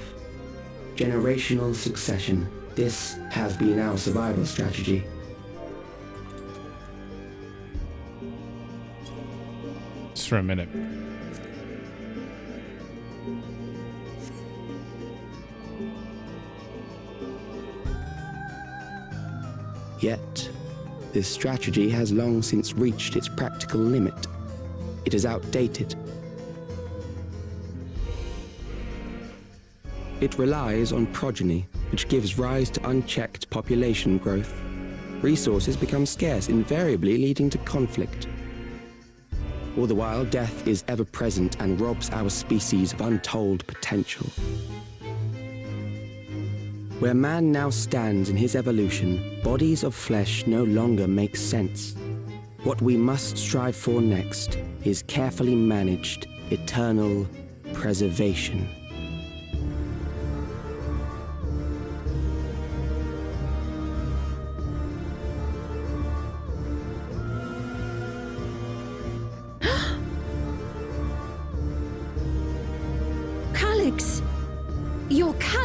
Generational succession. This has been our survival strategy. Just for a minute. Yet, this strategy has long since reached its practical limit. It is outdated. It relies on progeny, which gives rise to unchecked population growth. Resources become scarce, invariably leading to conflict. All the while, death is ever present and robs our species of untold potential. Where man now stands in his evolution, bodies of flesh no longer make sense. What we must strive for next is carefully managed, eternal preservation.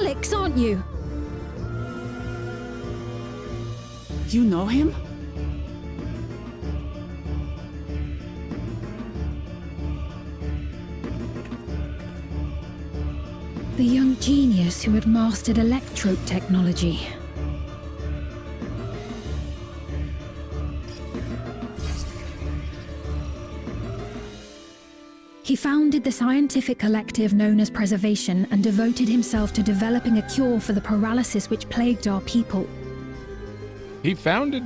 Calix, aren't you? You know him? The young genius who had mastered electrode technology. He founded the scientific collective known as Preservation and devoted himself to developing a cure for the paralysis which plagued our people. He founded...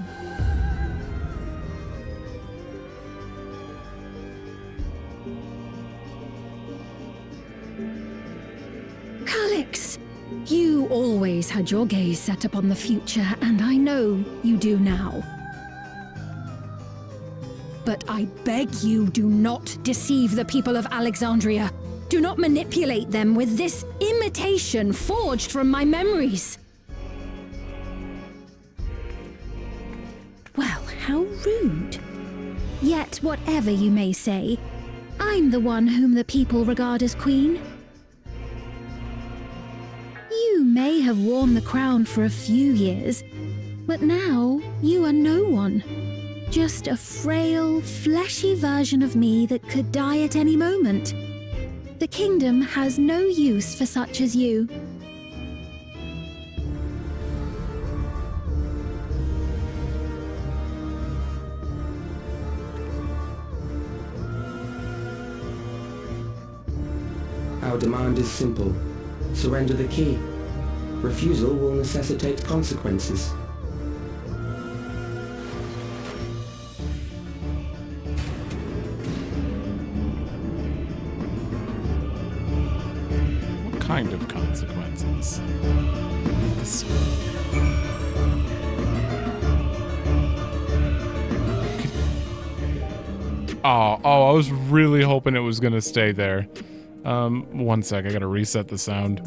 Calix, you always had your gaze set upon the future, and I know you do now. But I beg you, do not deceive the people of Alexandria. Do not manipulate them with this imitation forged from my memories. Well, how rude. Yet, whatever you may say, I'm the one whom the people regard as queen. You may have worn the crown for a few years, but now you are no one. Just a frail, fleshy version of me that could die at any moment. The kingdom has no use for such as you. Our demand is simple. Surrender the key. Refusal will necessitate consequences. What kind of consequences? Oh, I was really hoping it was gonna stay there. One sec, I gotta reset the sound.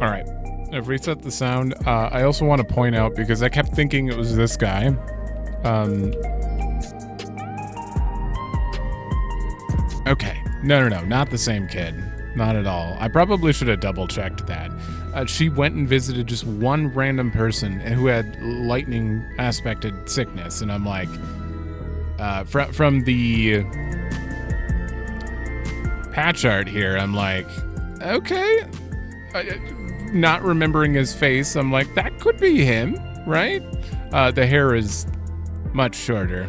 All right, I've reset the sound. I also want to point out, because I kept thinking it was this guy. Okay, no, not the same kid. Not at all. I probably should have double checked that. She went and visited just one random person who had lightning aspected sickness, and I'm like, from the patch art here, I'm like, okay. Not remembering his face, I'm like, that could be him, right? The hair is much shorter.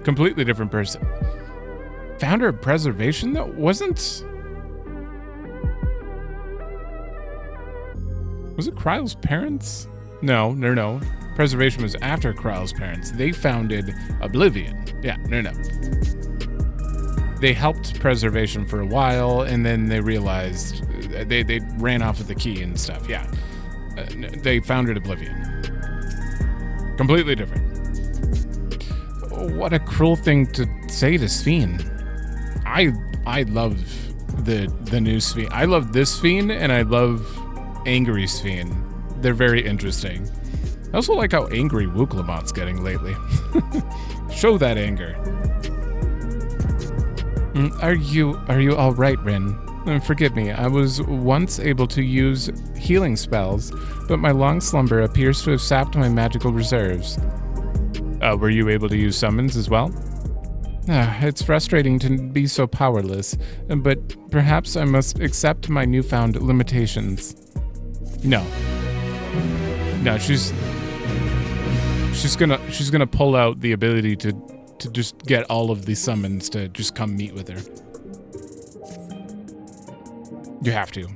Completely different person. Founder of Preservation, though? Was it Kryle's parents? No. Preservation was after Kryle's parents. They founded Oblivion. Yeah, no. They helped Preservation for a while, and then they realized they ran off with the key and stuff. Yeah, they founded Oblivion. Completely different. What a cruel thing to say to Sphene. I love the new Sphene. I love this Sphene, and I love angry Sphene. They're very interesting. I also like how angry Wooklamot's getting lately. Show that anger. Are you all right, Rin? Forgive me, I was once able to use healing spells, but my long slumber appears to have sapped my magical reserves. Were you able to use summons as well? It's frustrating to be so powerless, but perhaps I must accept my newfound limitations. No, she's gonna pull out the ability to just get all of these summons to just come meet with her. You have to.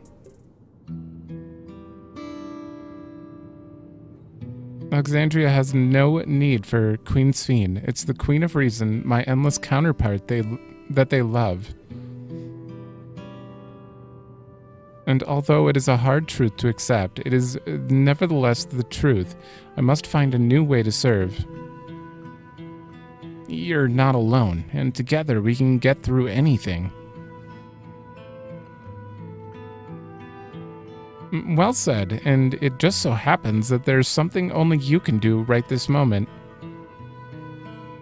Alexandria has no need for Queen Sphene. It's the Queen of Reason, my endless counterpart that they love. And although it is a hard truth to accept, it is nevertheless the truth. I must find a new way to serve. You're not alone, and together we can get through anything. Well said, and it just so happens that there's something only you can do right this moment.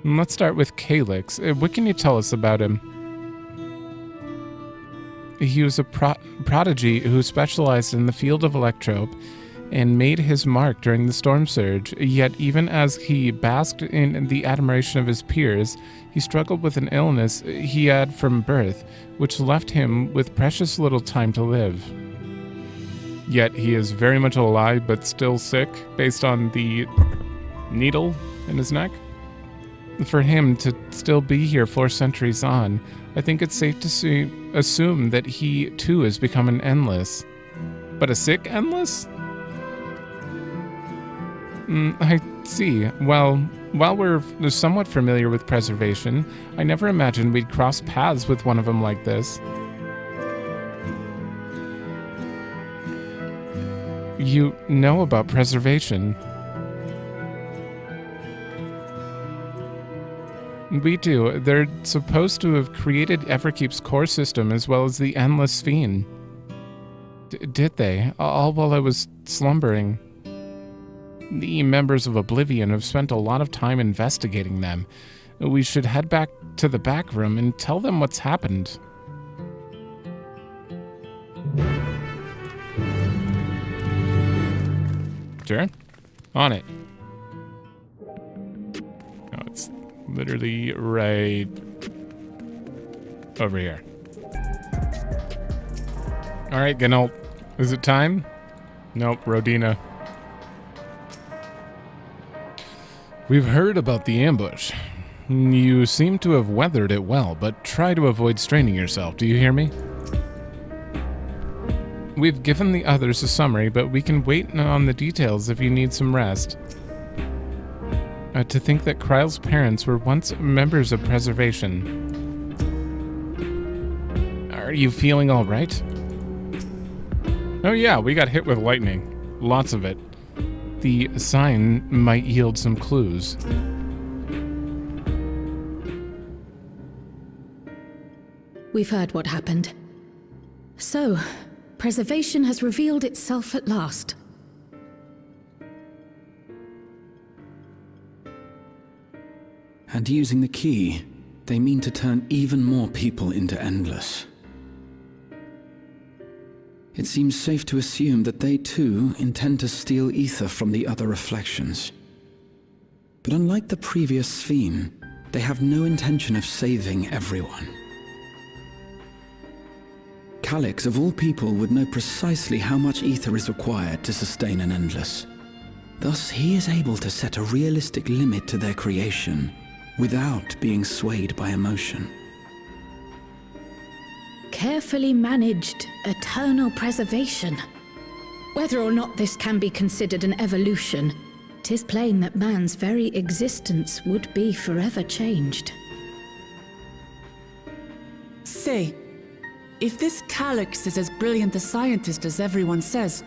Let's start with Calix. What can you tell us about him? He was a prodigy who specialized in the field of electrope and made his mark during the storm surge, yet even as he basked in the admiration of his peers, he struggled with an illness he had from birth, which left him with precious little time to live. Yet he is very much alive but still sick, based on the needle in his neck. For him to still be here 4 centuries on, I think it's safe to assume that he too has become an endless. But a sick endless? I see. Well, while we're somewhat familiar with preservation, I never imagined we'd cross paths with one of them like this. You know about preservation. We do. They're supposed to have created Everkeep's core system as well as the Endless Fiend. Did they? All while I was slumbering. The members of Oblivion have spent a lot of time investigating them. We should head back to the back room and tell them what's happened. Sure. On it. Oh, it's literally right over here. All right, Gnolt. Is it time? Nope, Rodina. We've heard about the ambush. You seem to have weathered it well, but try to avoid straining yourself. Do you hear me? We've given the others a summary, but we can wait on the details if you need some rest. To think that Kryle's parents were once members of Preservation. Are you feeling all right? Oh yeah, we got hit with lightning. Lots of it. The sign might yield some clues. We've heard what happened. So, Preservation has revealed itself at last. And using the key, they mean to turn even more people into Endless. It seems safe to assume that they too intend to steal ether from the other reflections. But unlike the previous Sphere, they have no intention of saving everyone. Calyx, of all people, would know precisely how much ether is required to sustain an Endless. Thus, he is able to set a realistic limit to their creation without being swayed by emotion. Carefully managed eternal preservation. Whether or not this can be considered an evolution, 'tis plain that man's very existence would be forever changed. Say, if this Calyx is as brilliant a scientist as everyone says,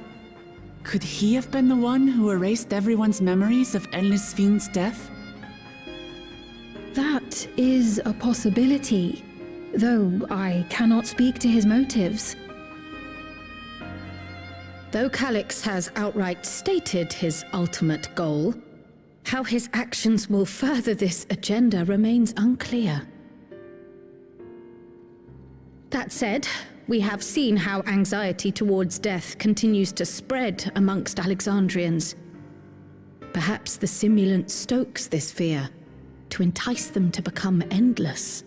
could he have been the one who erased everyone's memories of Endless Fiend's death? That is a possibility, though I cannot speak to his motives. Though Calyx has outright stated his ultimate goal, how his actions will further this agenda remains unclear. That said, we have seen how anxiety towards death continues to spread amongst Alexandrians. Perhaps the simulant stokes this fear to entice them to become endless.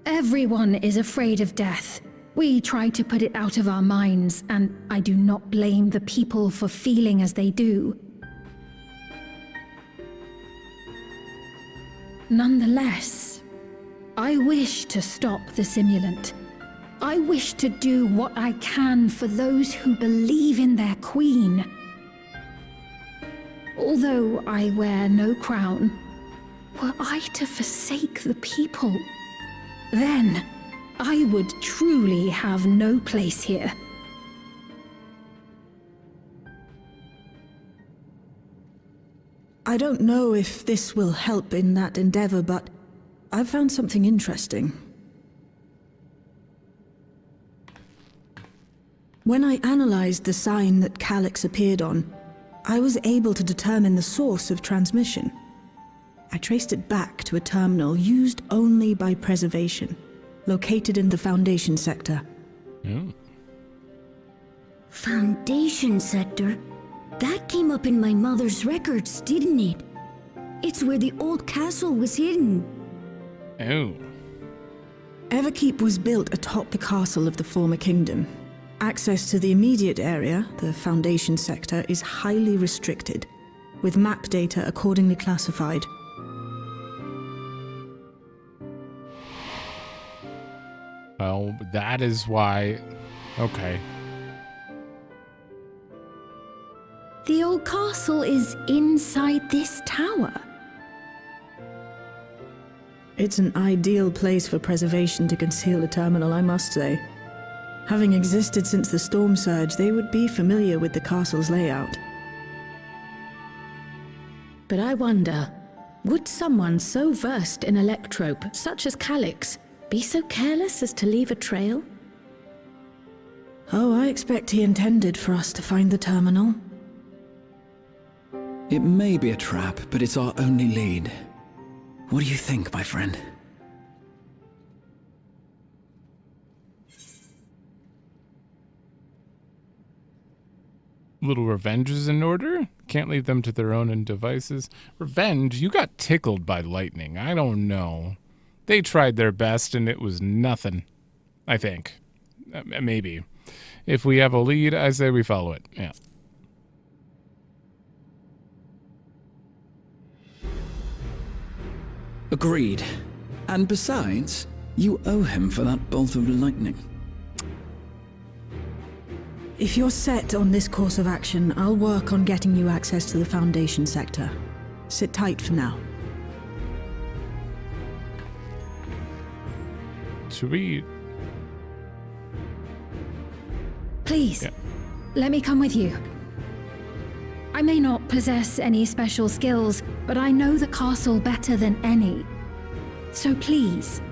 Everyone is afraid of death. We try to put it out of our minds, and I do not blame the people for feeling as they do. Nonetheless, I wish to stop the simulant. I wish to do what I can for those who believe in their queen. Although I wear no crown, were I to forsake the people, then I would truly have no place here. I don't know if this will help in that endeavor, but I've found something interesting. When I analyzed the sign that Calyx appeared on, I was able to determine the source of transmission. I traced it back to a terminal used only by Preservation. located in the Foundation sector. Oh. Foundation sector? That came up in my mother's records, didn't it? It's where the old castle was hidden. Oh. Underkeep was built atop the castle of the former kingdom. Access to the immediate area, the Foundation sector, is highly restricted, with map data accordingly classified. Oh, that is why... Okay. The old castle is inside this tower. It's an ideal place for preservation to conceal the terminal, I must say. Having existed since the storm surge, they would be familiar with the castle's layout. But I wonder, would someone so versed in electrope, such as Calyx, be so careless as to leave a trail? Oh, I expect he intended for us to find the terminal. It may be a trap, but it's our only lead. What do you think, my friend? Little revenge is in order? Can't leave them to their own devices. Revenge? You got tickled by lightning. I don't know. They tried their best and it was nothing. I think. Maybe. If we have a lead, I say we follow it. Yeah. Agreed. And besides, you owe him for that bolt of lightning. If you're set on this course of action, I'll work on getting you access to the Foundation sector. Sit tight for now. Should we... Please, let me come with you. I may not possess any special skills, but I know the castle better than any. So please.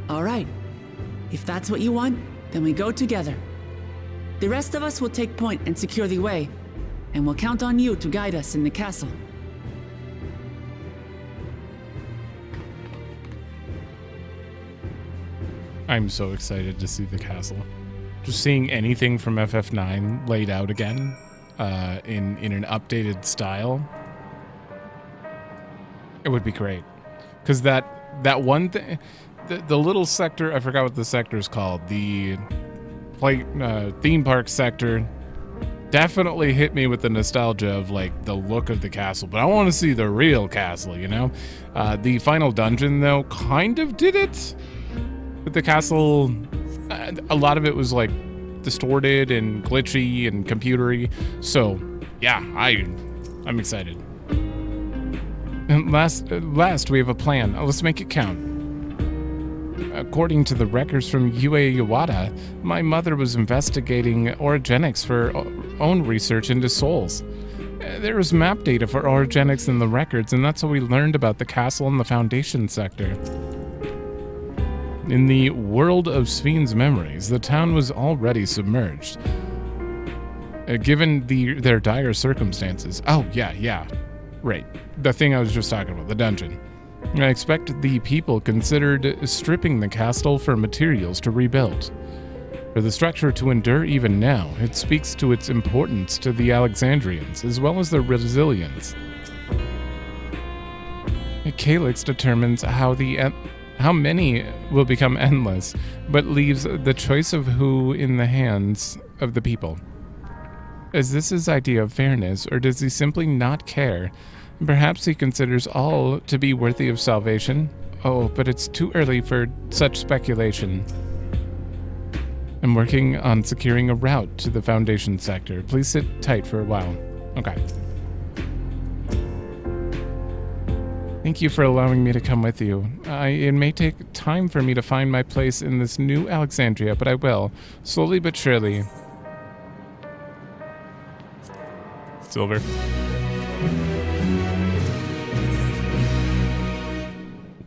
All right. If that's what you want, then we go together. The rest of us will take point and secure the way, and we'll count on you to guide us in the castle. I'm so excited to see the castle. Just seeing anything from FF9 laid out again in an updated style, it would be great. Because that one thing, the little sector, I forgot what the sector is called, the theme park sector, definitely hit me with the nostalgia of like the look of the castle. But I want to see the real castle, you know? The final dungeon, though, kind of did it. With the castle, a lot of it was like distorted and glitchy and computery. So, yeah, I'm excited. And last we have a plan. Let's make it count. According to the records from Yue Iwata, my mother was investigating orogenics for own research into souls. There was map data for orogenics in the records, and that's how we learned about the castle and the Foundation sector. In the world of Sven's memories, the town was already submerged. Given their dire circumstances. Oh, yeah. Right. The thing I was just talking about, the dungeon. I expect the people considered stripping the castle for materials to rebuild. For the structure to endure even now, it speaks to its importance to the Alexandrians, as well as their resilience. Calyx determines how many will become endless, but leaves the choice of who in the hands of the people. Is this his idea of fairness, or does he simply not care? Perhaps he considers all to be worthy of salvation. Oh, but it's too early for such speculation. I'm working on securing a route to the Foundation sector. Please sit tight for a while. Okay. Thank you for allowing me to come with you. It may take time for me to find my place in this new Alexandria, but I will, slowly but surely. Silver.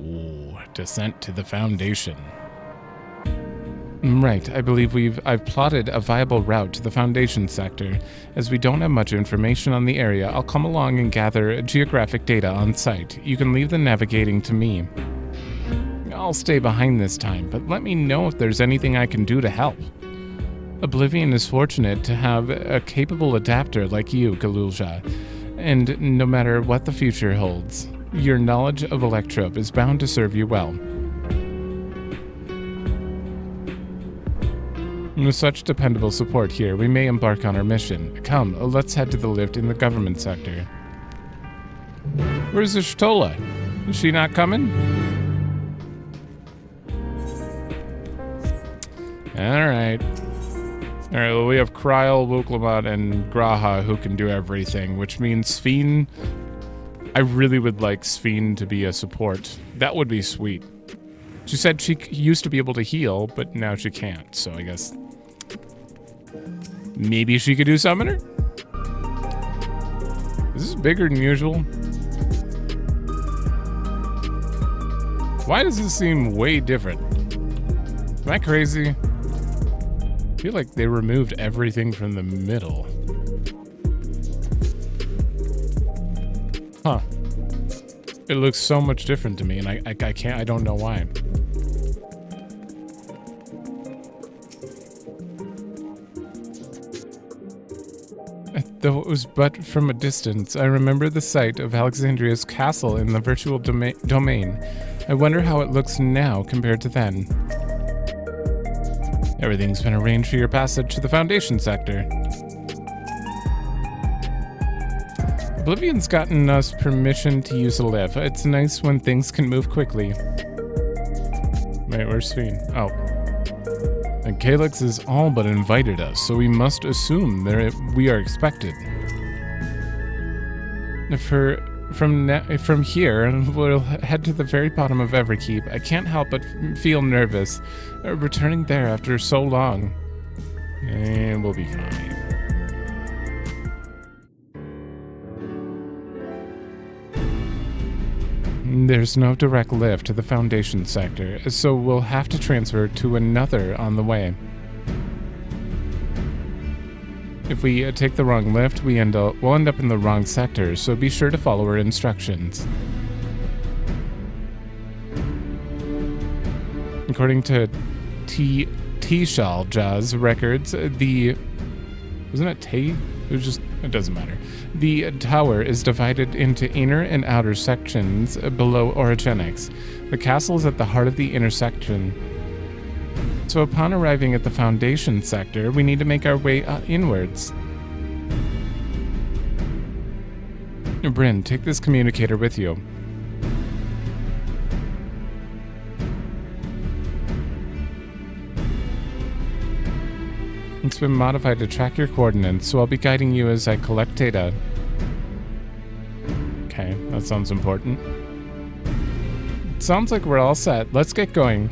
Ooh, descent to the Foundation. Right, I believe I've plotted a viable route to the Foundation sector. As we don't have much information on the area, I'll come along and gather geographic data on site. You can leave the navigating to me. I'll stay behind this time, but let me know if there's anything I can do to help. Oblivion is fortunate to have a capable adapter like you, Galulja, and no matter what the future holds, your knowledge of Electrope is bound to serve you well. With such dependable support here, we may embark on our mission. Come, let's head to the lift in the government sector. Where's Ishtola? Is she not coming? Alright. Alright, well, we have Kryl, Wuklamot, and Graha who can do everything, which means Sphene... I really would like Sphene to be a support. That would be sweet. She said she used to be able to heal, but now she can't, so I guess... maybe she could do Summoner? This is bigger than usual. Why does this seem way different? Am I crazy? I feel like they removed everything from the middle. Huh. It looks so much different to me, and I can't, I don't know why. Though it was but from a distance, I remember the sight of Alexandria's castle in the virtual domain. I wonder how it looks now compared to then. Everything's been arranged for your passage to the Foundation sector. Oblivion's gotten us permission to use a lift. It's nice when things can move quickly. Wait, where's Sphene? Oh. And Calyx has all but invited us, so we must assume we are expected. From here, we'll head to the very bottom of Underkeep. I can't help but feel nervous, returning there after so long. And we'll be fine. There's no direct lift to the Foundation sector, so we'll have to transfer to another on the way. If we take the wrong lift, we'll end up in the wrong sector, so be sure to follow our instructions. According to T-Shal-Jazz records, wasn't it T? It doesn't matter. The tower is divided into inner and outer sections below Orogenics. The castle is at the heart of the intersection. So upon arriving at the Foundation sector, we need to make our way inwards. Bryn, take this communicator with you. It's been modified to track your coordinates, so I'll be guiding you as I collect data. Okay, that sounds important. It sounds like we're all set. Let's get going.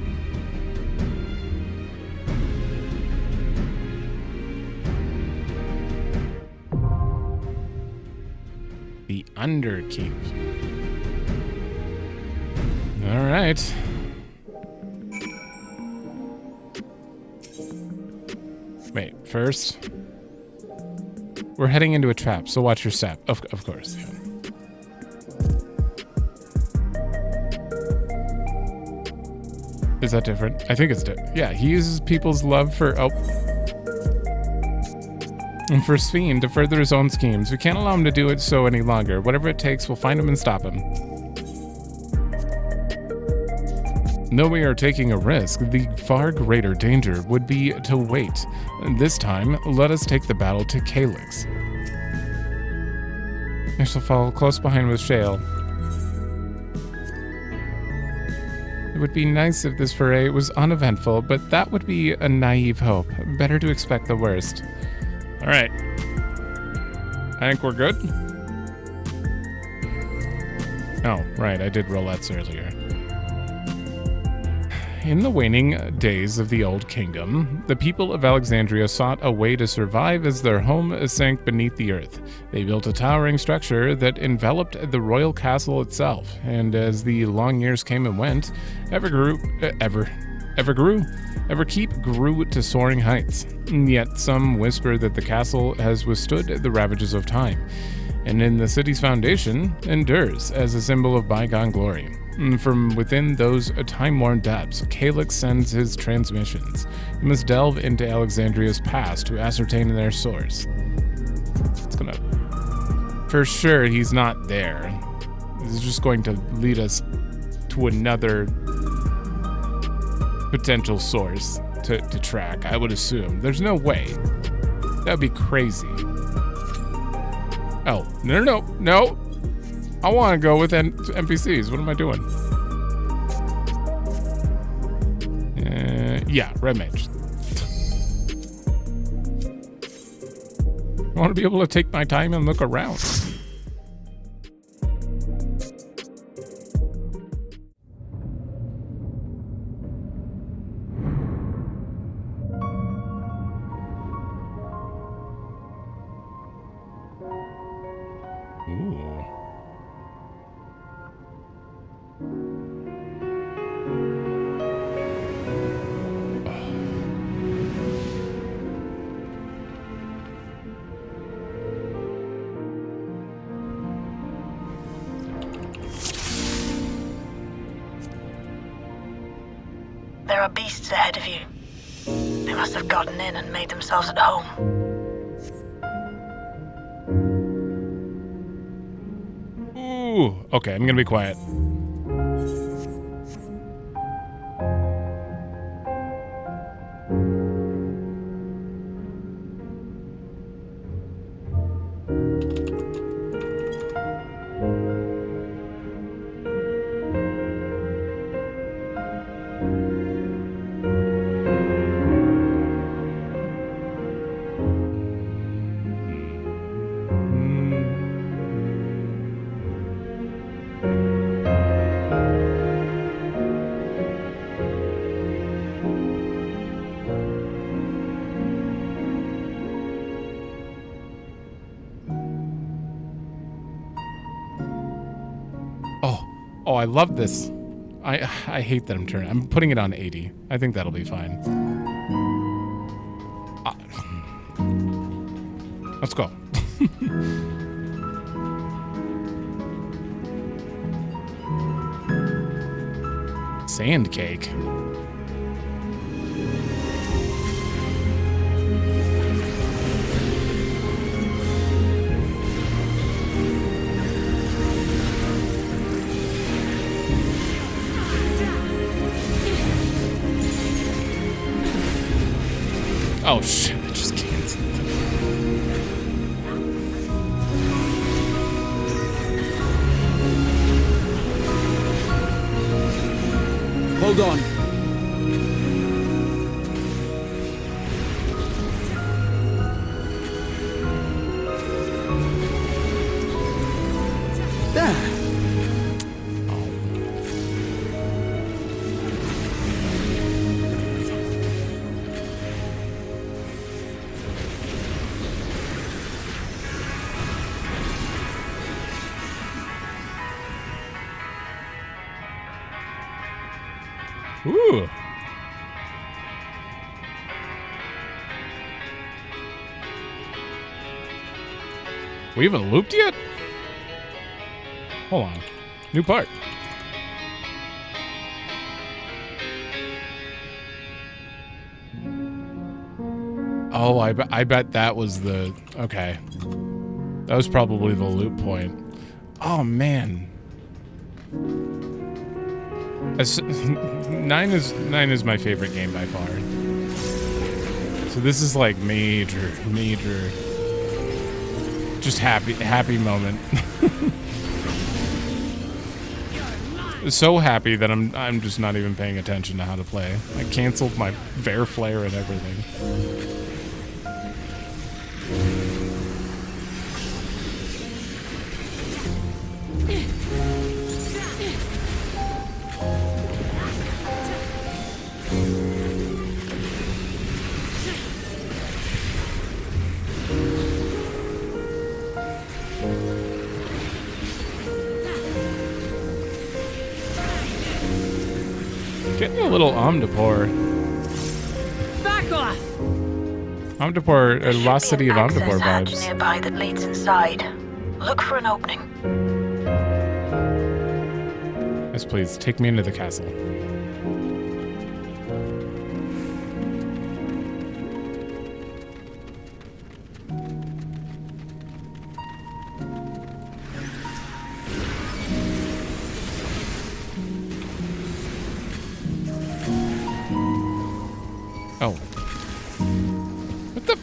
The Underkeep. All right. Wait, first, we're heading into a trap, so watch your step. Of course. Yeah. Is that different? I think it's different. Yeah, he uses people's love for and for Sphene to further his own schemes. We can't allow him to do it so any longer. Whatever it takes, we'll find him and stop him. Though we are taking a risk, the far greater danger would be to wait. This time, let us take the battle to Calyx. I shall follow close behind with Shale. It would be nice if this foray was uneventful, but that would be a naive hope. Better to expect the worst. All right. I think we're good. Oh, right, I did roulettes earlier. In the waning days of the Old Kingdom, the people of Alexandria sought a way to survive as their home sank beneath the earth. They built a towering structure that enveloped the royal castle itself, and as the long years came and went, Everkeep grew to soaring heights, and yet some whisper that the castle has withstood the ravages of time, and in the city's foundation endures as a symbol of bygone glory. And from within those time-worn depths, Calyx sends his transmissions. You must delve into Alexandria's past to ascertain their source. It's gonna... For sure, he's not there. This is just going to lead us to another potential source to track, I would assume. There's no way. That would be crazy. Oh, no. I want to go with NPCs. What am I doing? Yeah, red mage. I want to be able to take my time and look around. Ooh. There are beasts ahead of you. They must have gotten in and made themselves at home. Ooh, okay, I'm gonna be quiet. Oh, I love this. I hate that I'm turning. I'm putting it on 80. I think that'll be fine. Let's go. Sand cake. Oh shit, I just canceled it. Hold on. There. Ooh. We haven't looped yet? Hold on. New part. Oh, I bet that was the... Okay. That was probably the loop point. Oh, man. 9 is my favorite game by far. So this is like major just happy moment. So happy that I'm just not even paying attention to how to play. I canceled my Bear Flare and everything. Getting a little Omnipore. Back off! Omnipore, Lost City of Omnipore Hatch vibes. nearby that leads inside. Look for an opening. Yes, please, take me into the castle. Oh. What the?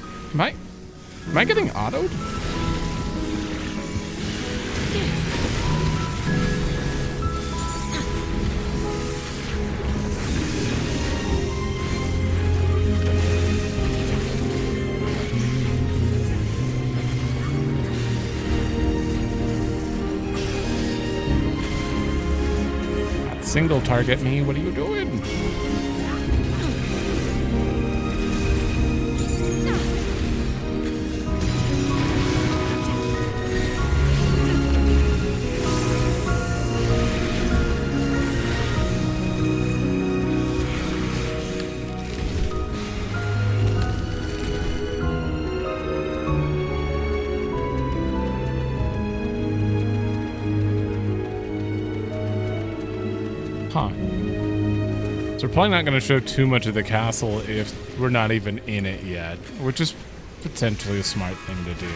Am I getting autoed? Single target me, what are you doing? Huh. So we're probably not going to show too much of the castle if we're not even in it yet, which is potentially a smart thing to do.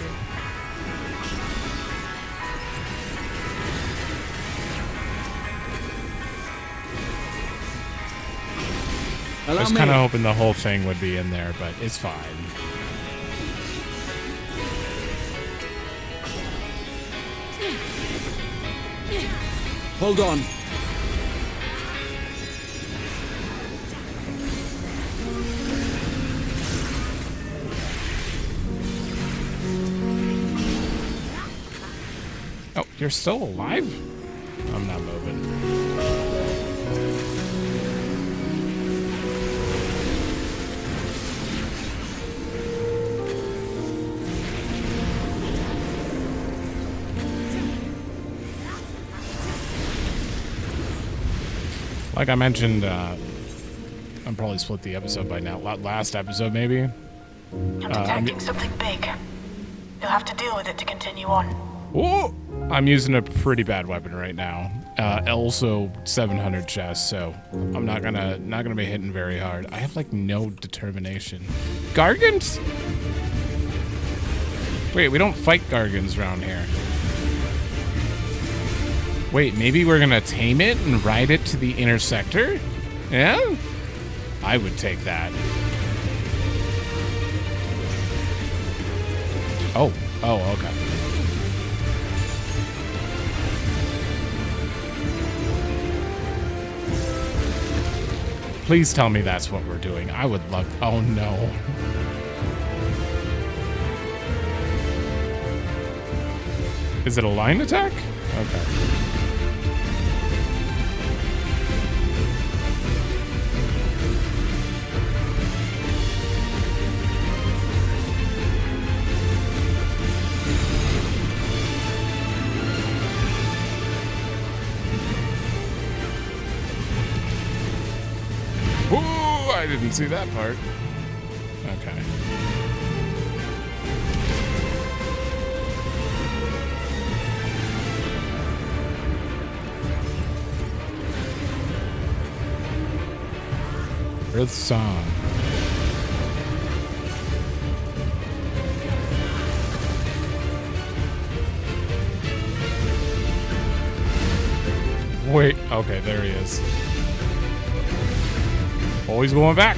I was kind of hoping the whole thing would be in there, but it's fine. Hold on. Oh, you're still alive? I'm not moving. Like I mentioned, I'm probably split the episode by now. Last episode, maybe? I'm detecting something big. You'll have to deal with it to continue on. Whoa! I'm using a pretty bad weapon right now. Also 700 chest, so I'm not gonna be hitting very hard. I have like no determination. Gargants? Wait, we don't fight Gargants around here. Wait, maybe we're gonna tame it and ride it to the inner sector? Yeah? I would take that. Oh, okay. Please tell me that's what we're doing. I would love... Oh, no. Is it a line attack? Okay. I didn't see that part. Okay. Earth Song. Wait, okay, there he is. Always going back.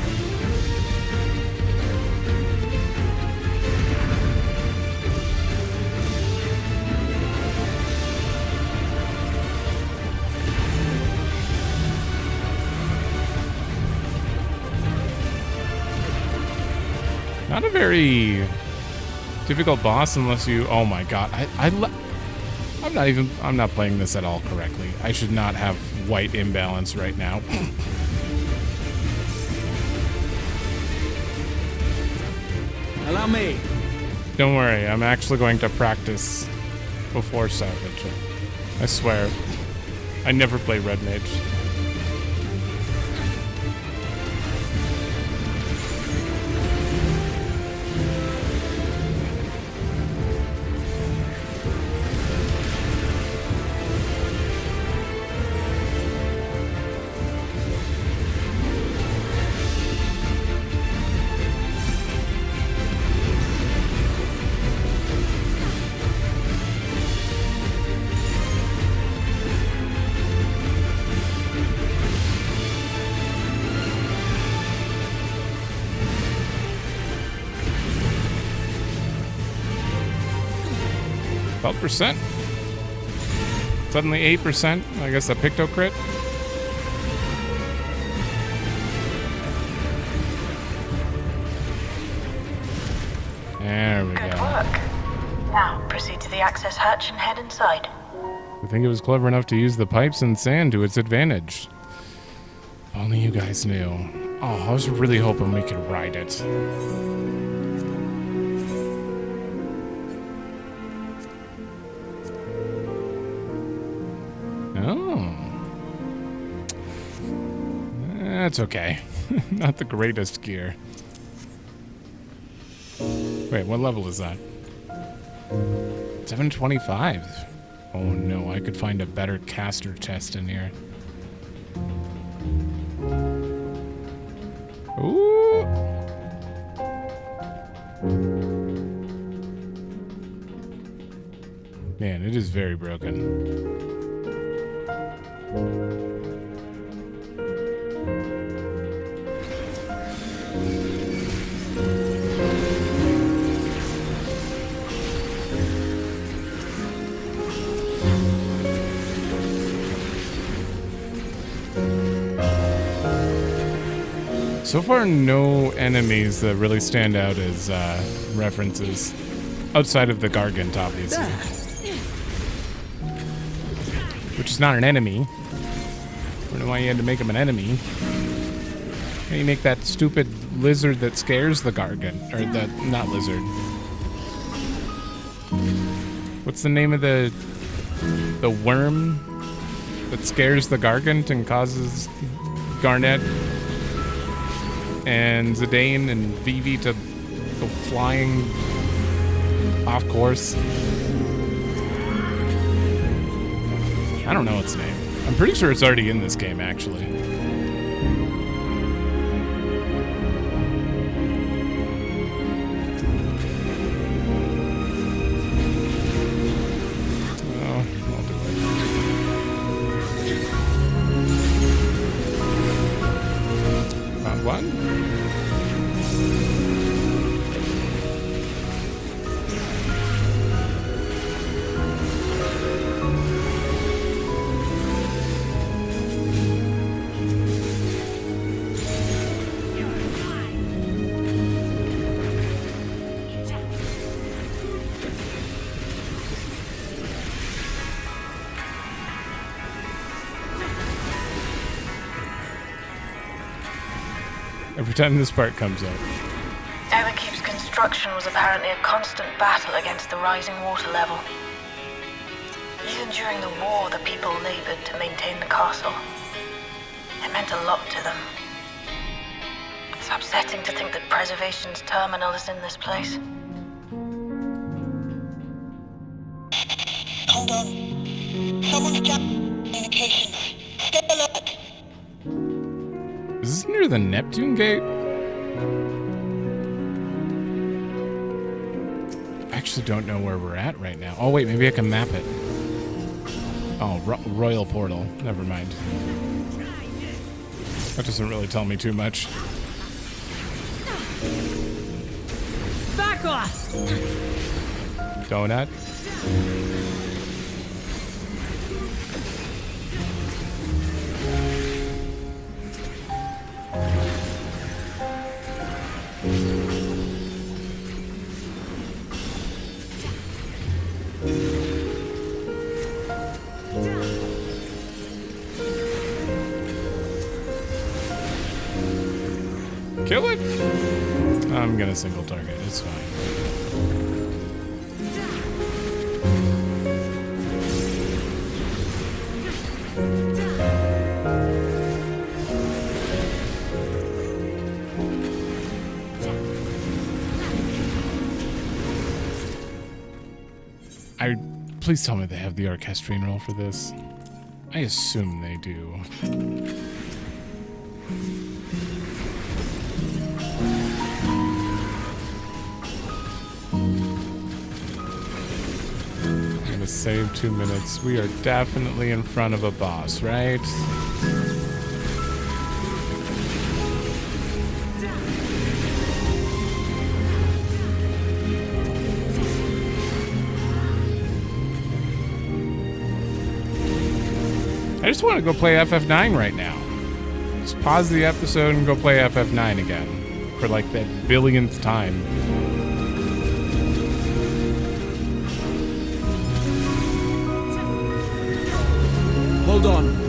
Not a very difficult boss unless you... Oh my god. I'm not playing this at all correctly. I should not have white imbalance right now. Allow me. Don't worry, I'm actually going to practice before Savage. I swear. I never play Red Mage. 12%. Suddenly 8%. I guess a Picto crit. There we go. Good work. Now, proceed to the access hatch and head inside. I think it was clever enough to use the pipes and sand to its advantage. If only you guys knew. Oh, I was really hoping we could ride it. Oh. That's okay. Not the greatest gear. Wait, what level is that? 725. Oh no, I could find a better caster chest in here. Ooh. Man, it is very broken. So far, no enemies that really stand out as references. Outside of the Gargant, obviously. Which is not an enemy. I don't know why you had to make him an enemy. Why you make that stupid lizard that scares the Gargant? Or the... not lizard. What's the name of the worm that scares the Gargant and causes Garnet and Zidane and Vivi to go flying off course? I don't know its name. I'm pretty sure it's already in this game, actually. Oh, I'll do it. Round one. Every time this part comes up. Underkeep's construction was apparently a constant battle against the rising water level. Even during the war, the people labored to maintain the castle. It meant a lot to them. It's upsetting to think that Preservation's terminal is in this place. Hold on. Someone's jammed communication. Stay alert. Is this near the Neptune Gate? I actually don't know where we're at right now. Oh wait, maybe I can map it. Oh, Royal Portal. Never mind. That doesn't really tell me too much. Back off! Donut. Kill it? I'm gonna single target, it's fine. Please tell me they have the orchestrine roll for this. I assume they do. I'm gonna save 2 minutes. We are definitely in front of a boss, right? I just want to go play FF9 right now. Just pause the episode and go play FF9 again for like that billionth time. Hold on.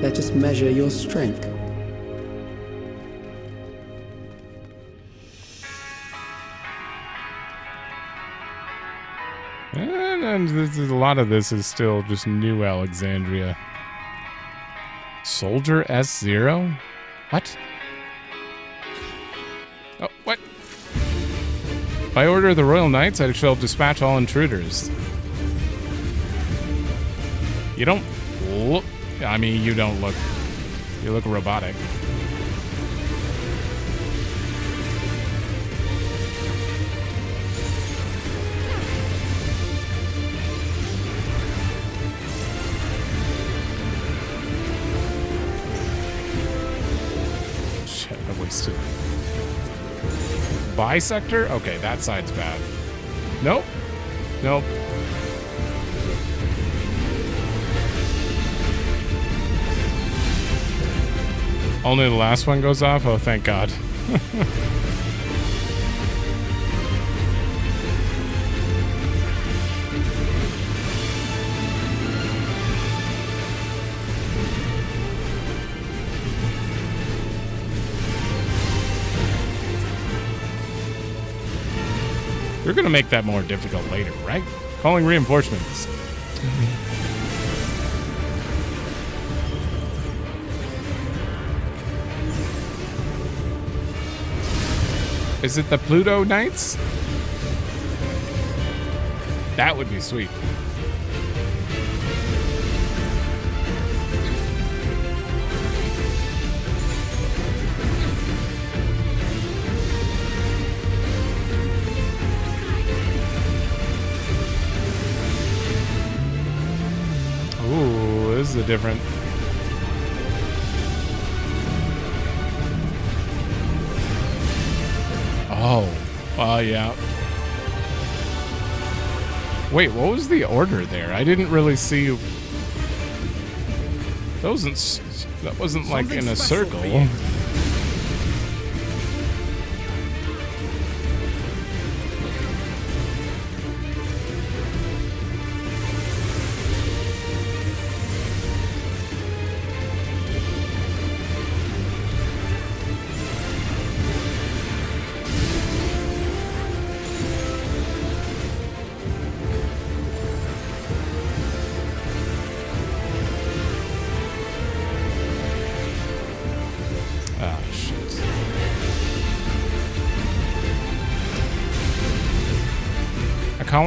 Let us measure your strength. And a lot of this is still just New Alexandria. Soldier S0? What? Oh, what? By order of the Royal Knights, I shall dispatch all intruders. You don't look... I mean, you don't look... You look robotic. Shit, I wasted. Bisector? Okay, that side's bad. Nope. Nope. Only the last one goes off? Oh, thank God. You're gonna make that more difficult later, right? Calling reinforcements. Is it the Pluto Knights? That would be sweet. Ooh, this is a different... Oh, yeah. Wait, what was the order there? I didn't really see... That wasn't like in a circle.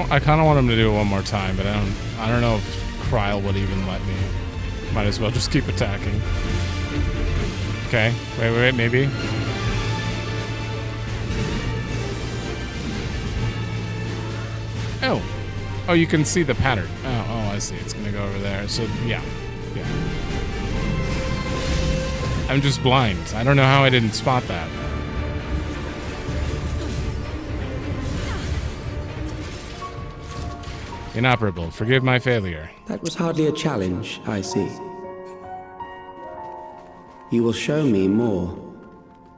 I kind of want him to do it one more time, but I don't know if Kryl would even let me. Might as well just keep attacking. Okay, wait, maybe. Oh, you can see the pattern. Oh, I see. It's gonna go over there. So yeah. I'm just blind. I don't know how I didn't spot that. Inoperable. Forgive my failure. That was hardly a challenge, I see. You will show me more.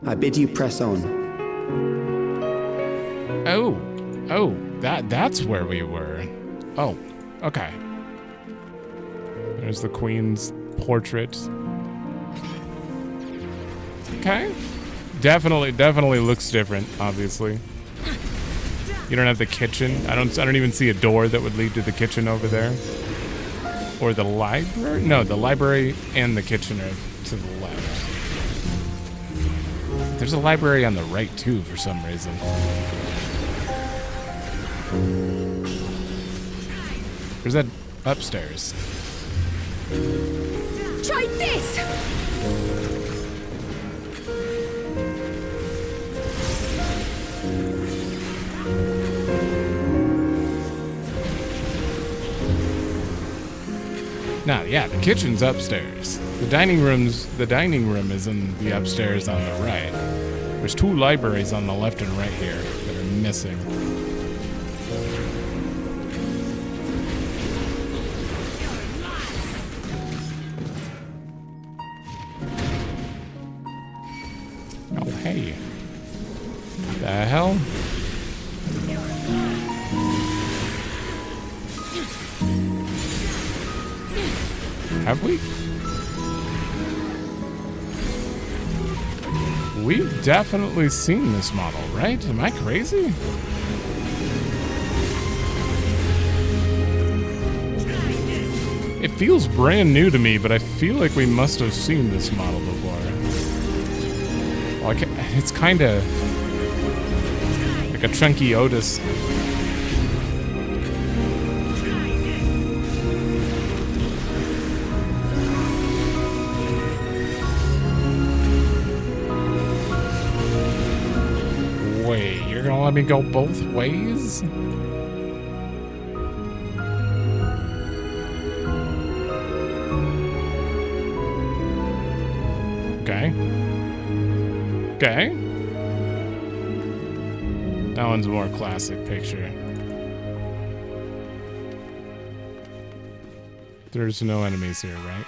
I bid you press on. Oh, that's where we were. Oh, okay. There's the Queen's portrait. Okay. Definitely looks different, obviously. You don't have the kitchen. I don't even see a door that would lead to the kitchen over there. Or the library? No, the library and the kitchen are to the left. There's a library on the right too for some reason. There's that upstairs. Try this! Now, yeah, the kitchen's upstairs. The dining room is in the upstairs on the right. There's 2 libraries on the left and right here that are missing. Oh, hey. The hell? Have we? We've definitely seen this model, right? Am I crazy? It feels brand new to me, but I feel like we must have seen this model before. Like, it's kind of like a chunky Otis. Wait, you're gonna let me go both ways? Okay. Okay. That one's a more classic picture. There's no enemies here, right?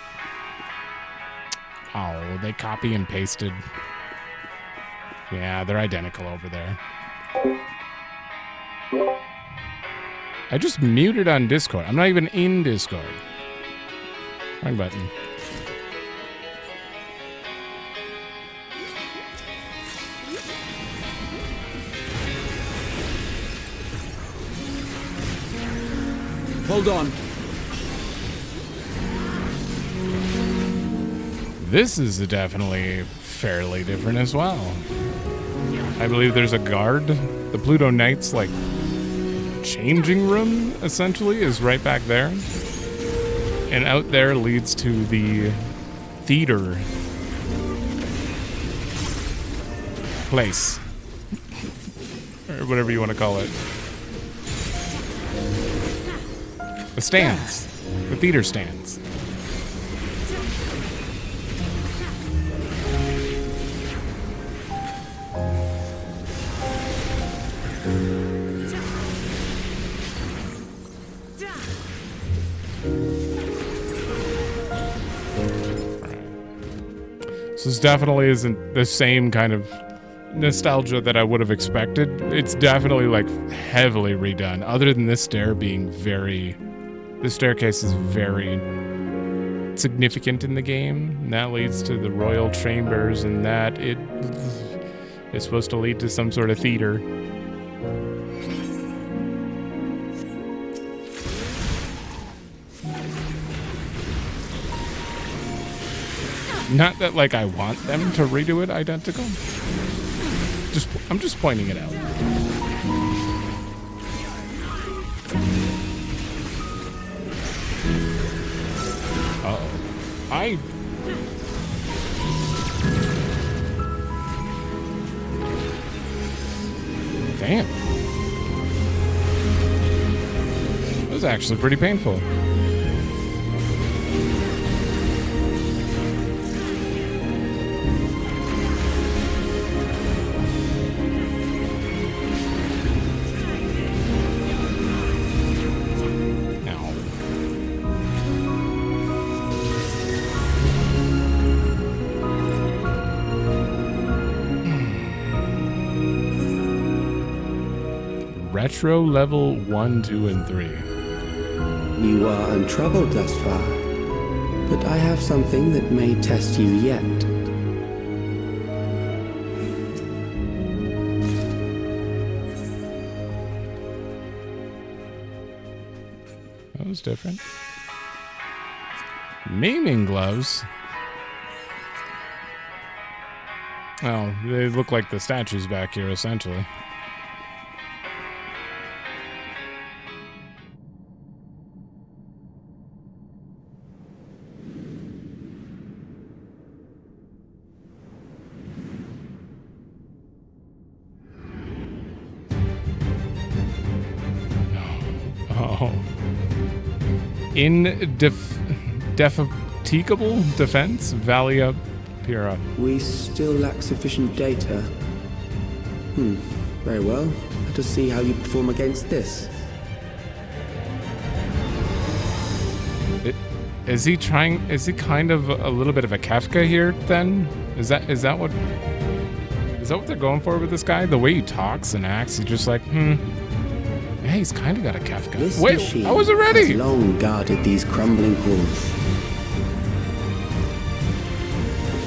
Oh, they copy and pasted. Yeah, they're identical over there. I just muted on Discord. I'm not even in Discord. Wrong button. Hold on. This is definitely fairly different as well. I believe there's a guard. The Pluto Knights, like, changing room, essentially, is right back there. And out there leads to the theater place. Or whatever you want to call it. The stands. The theater stands. So this definitely isn't the same kind of nostalgia that I would have expected. It's definitely like heavily redone. Other than this stair being very... This staircase is very significant in the game. And that leads to the royal chambers, and that it is supposed to lead to some sort of theater. Not that, like, I want them to redo it identical. I'm just pointing it out. Uh-oh. Damn. That was actually pretty painful. Retro level 1, 2, and 3. You are untroubled thus far, but I have something that may test you yet. That was different. Naming gloves? Oh, they look like the statues back here, essentially. Indefatigable defense, Valia Pira. We still lack sufficient data. Very well. Let us see how you perform against this. Is he kind of a little bit of a Kafka here then? Is that what they're going for with this guy? The way he talks and acts, he's just like, Yeah, he's kind of got a Kafka. This Wait, machine I wasn't ready. has long guarded these crumbling halls.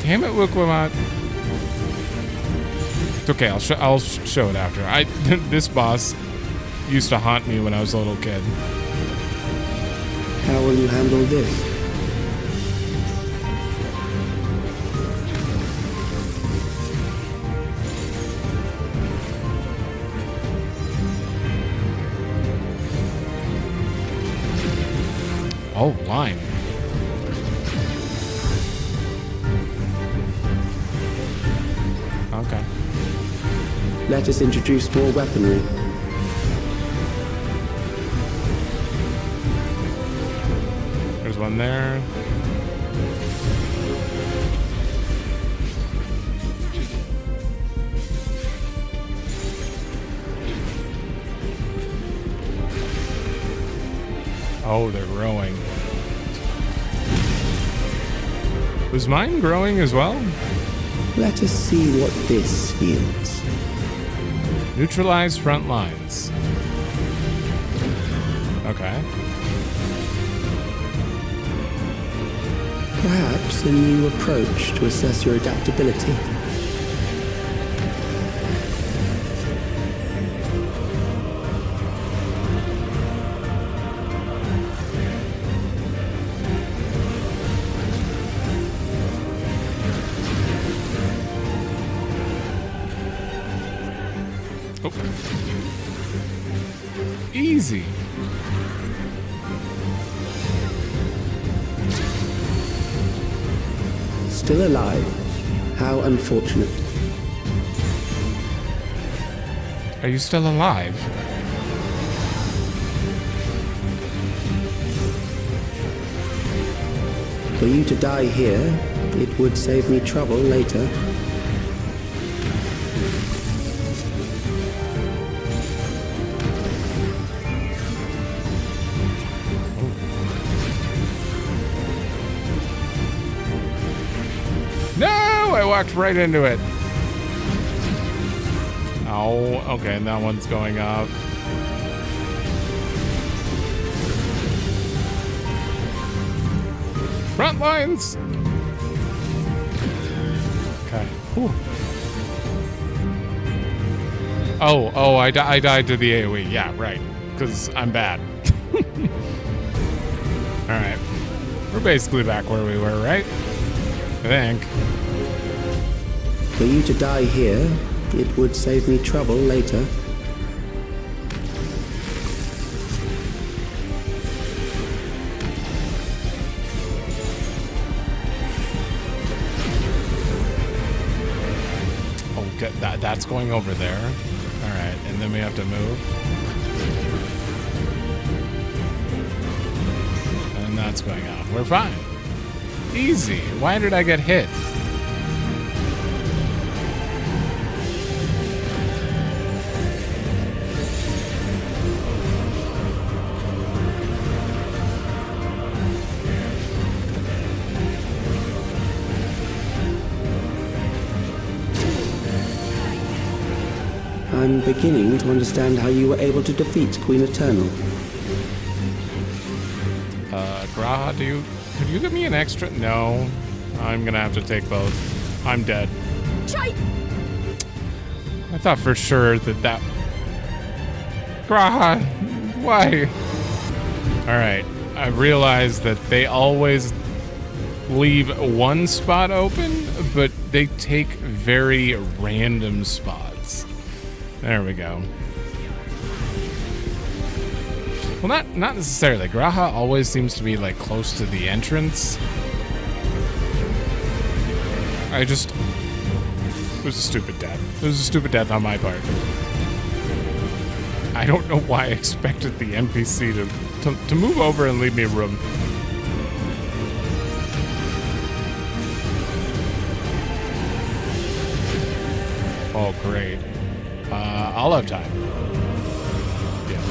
Damn it, Wukwamat. It's okay, I'll show it after. This boss used to haunt me when I was a little kid. How will you handle this? Oh, lime. Okay. Let us introduce more weaponry. There's one there. Oh, they're growing. Was mine growing as well? Let us see what this yields. Neutralize front lines. Okay. Perhaps a new approach to assess your adaptability. Easy. Still alive. How unfortunate. Are you still alive? For you to die here, it would save me trouble later. I walked right into it. Oh, okay, and that one's going up. Front lines! Okay. Whew. Oh, I died to the AoE. Yeah, right. Because I'm bad. Alright. We're basically back where we were, right? I think. For you to die here, it would save me trouble later. Oh, get that. That's going over there. All right, and then we have to move. And that's going out. We're fine. Easy. Why did I get hit? I'm beginning to understand how you were able to defeat Queen Eternal. Graha, could you give me an extra? No, I'm gonna have to take both. I'm dead. I thought for sure that Graha, why? All right, I realized that they always leave one spot open, but they take very random spots. There we go. Well, not necessarily. Graha always seems to be like close to the entrance. It was a stupid death. It was a stupid death on my part. I don't know why I expected the NPC to move over and leave me room. Oh, great. I'll have time. Yeah.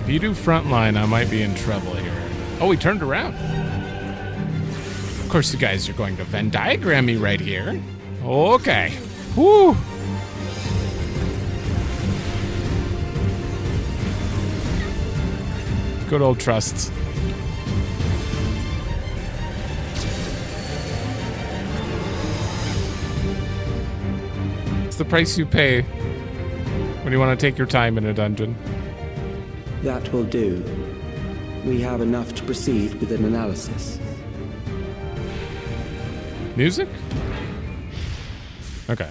If you do frontline, I might be in trouble here. Oh, he turned around. Of course, you guys are going to Venn diagram me right here. Okay. Woo. Good old trusts. It's the price you pay when you want to take your time in a dungeon. That will do. We have enough to proceed with an analysis. Music? Okay.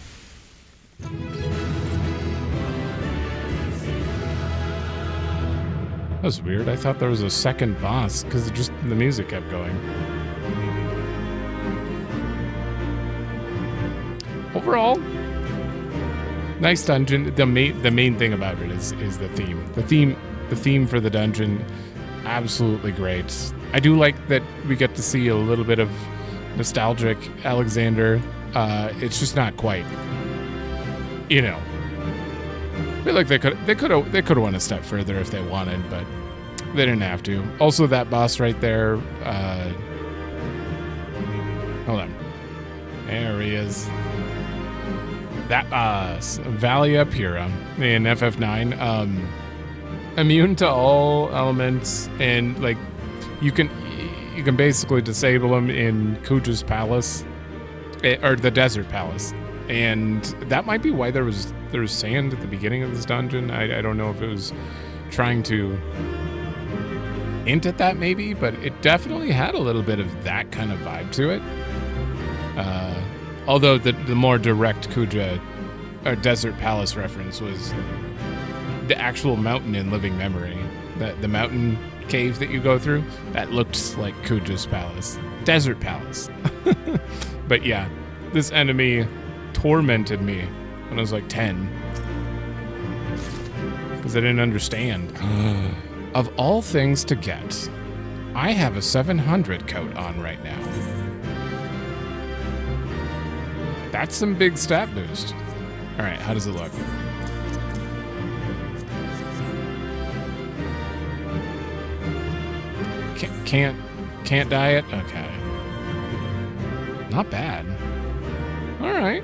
That was weird. I thought there was a second boss because just the music kept going. Overall, nice dungeon. The main thing about it is the theme. The theme for the dungeon, absolutely great. I do like that we get to see a little bit of nostalgic Alexander. It's just not quite, you know. I feel like they could have went a step further if they wanted, but they didn't have to. Also, that boss right there. Hold on. There he is. That boss, Valia Pura in FF9. Immune to all elements, and like you can basically disable him in Kuja's palace, or the desert palace, and that might be why there was sand at the beginning of this dungeon. I don't know if it was trying to hint at that maybe, but it definitely had a little bit of that kind of vibe to it. Although the more direct Kuja or desert palace reference was the actual mountain in living memory. The mountain cave that you go through, that looked like Kuja's palace. Desert palace. But yeah, this enemy tormented me when I was like 10. Because I didn't understand. Of all things to get, I have a 700 coat on right now. That's some big stat boost. All right, how does it look? Can't diet? Okay. Not bad. All right.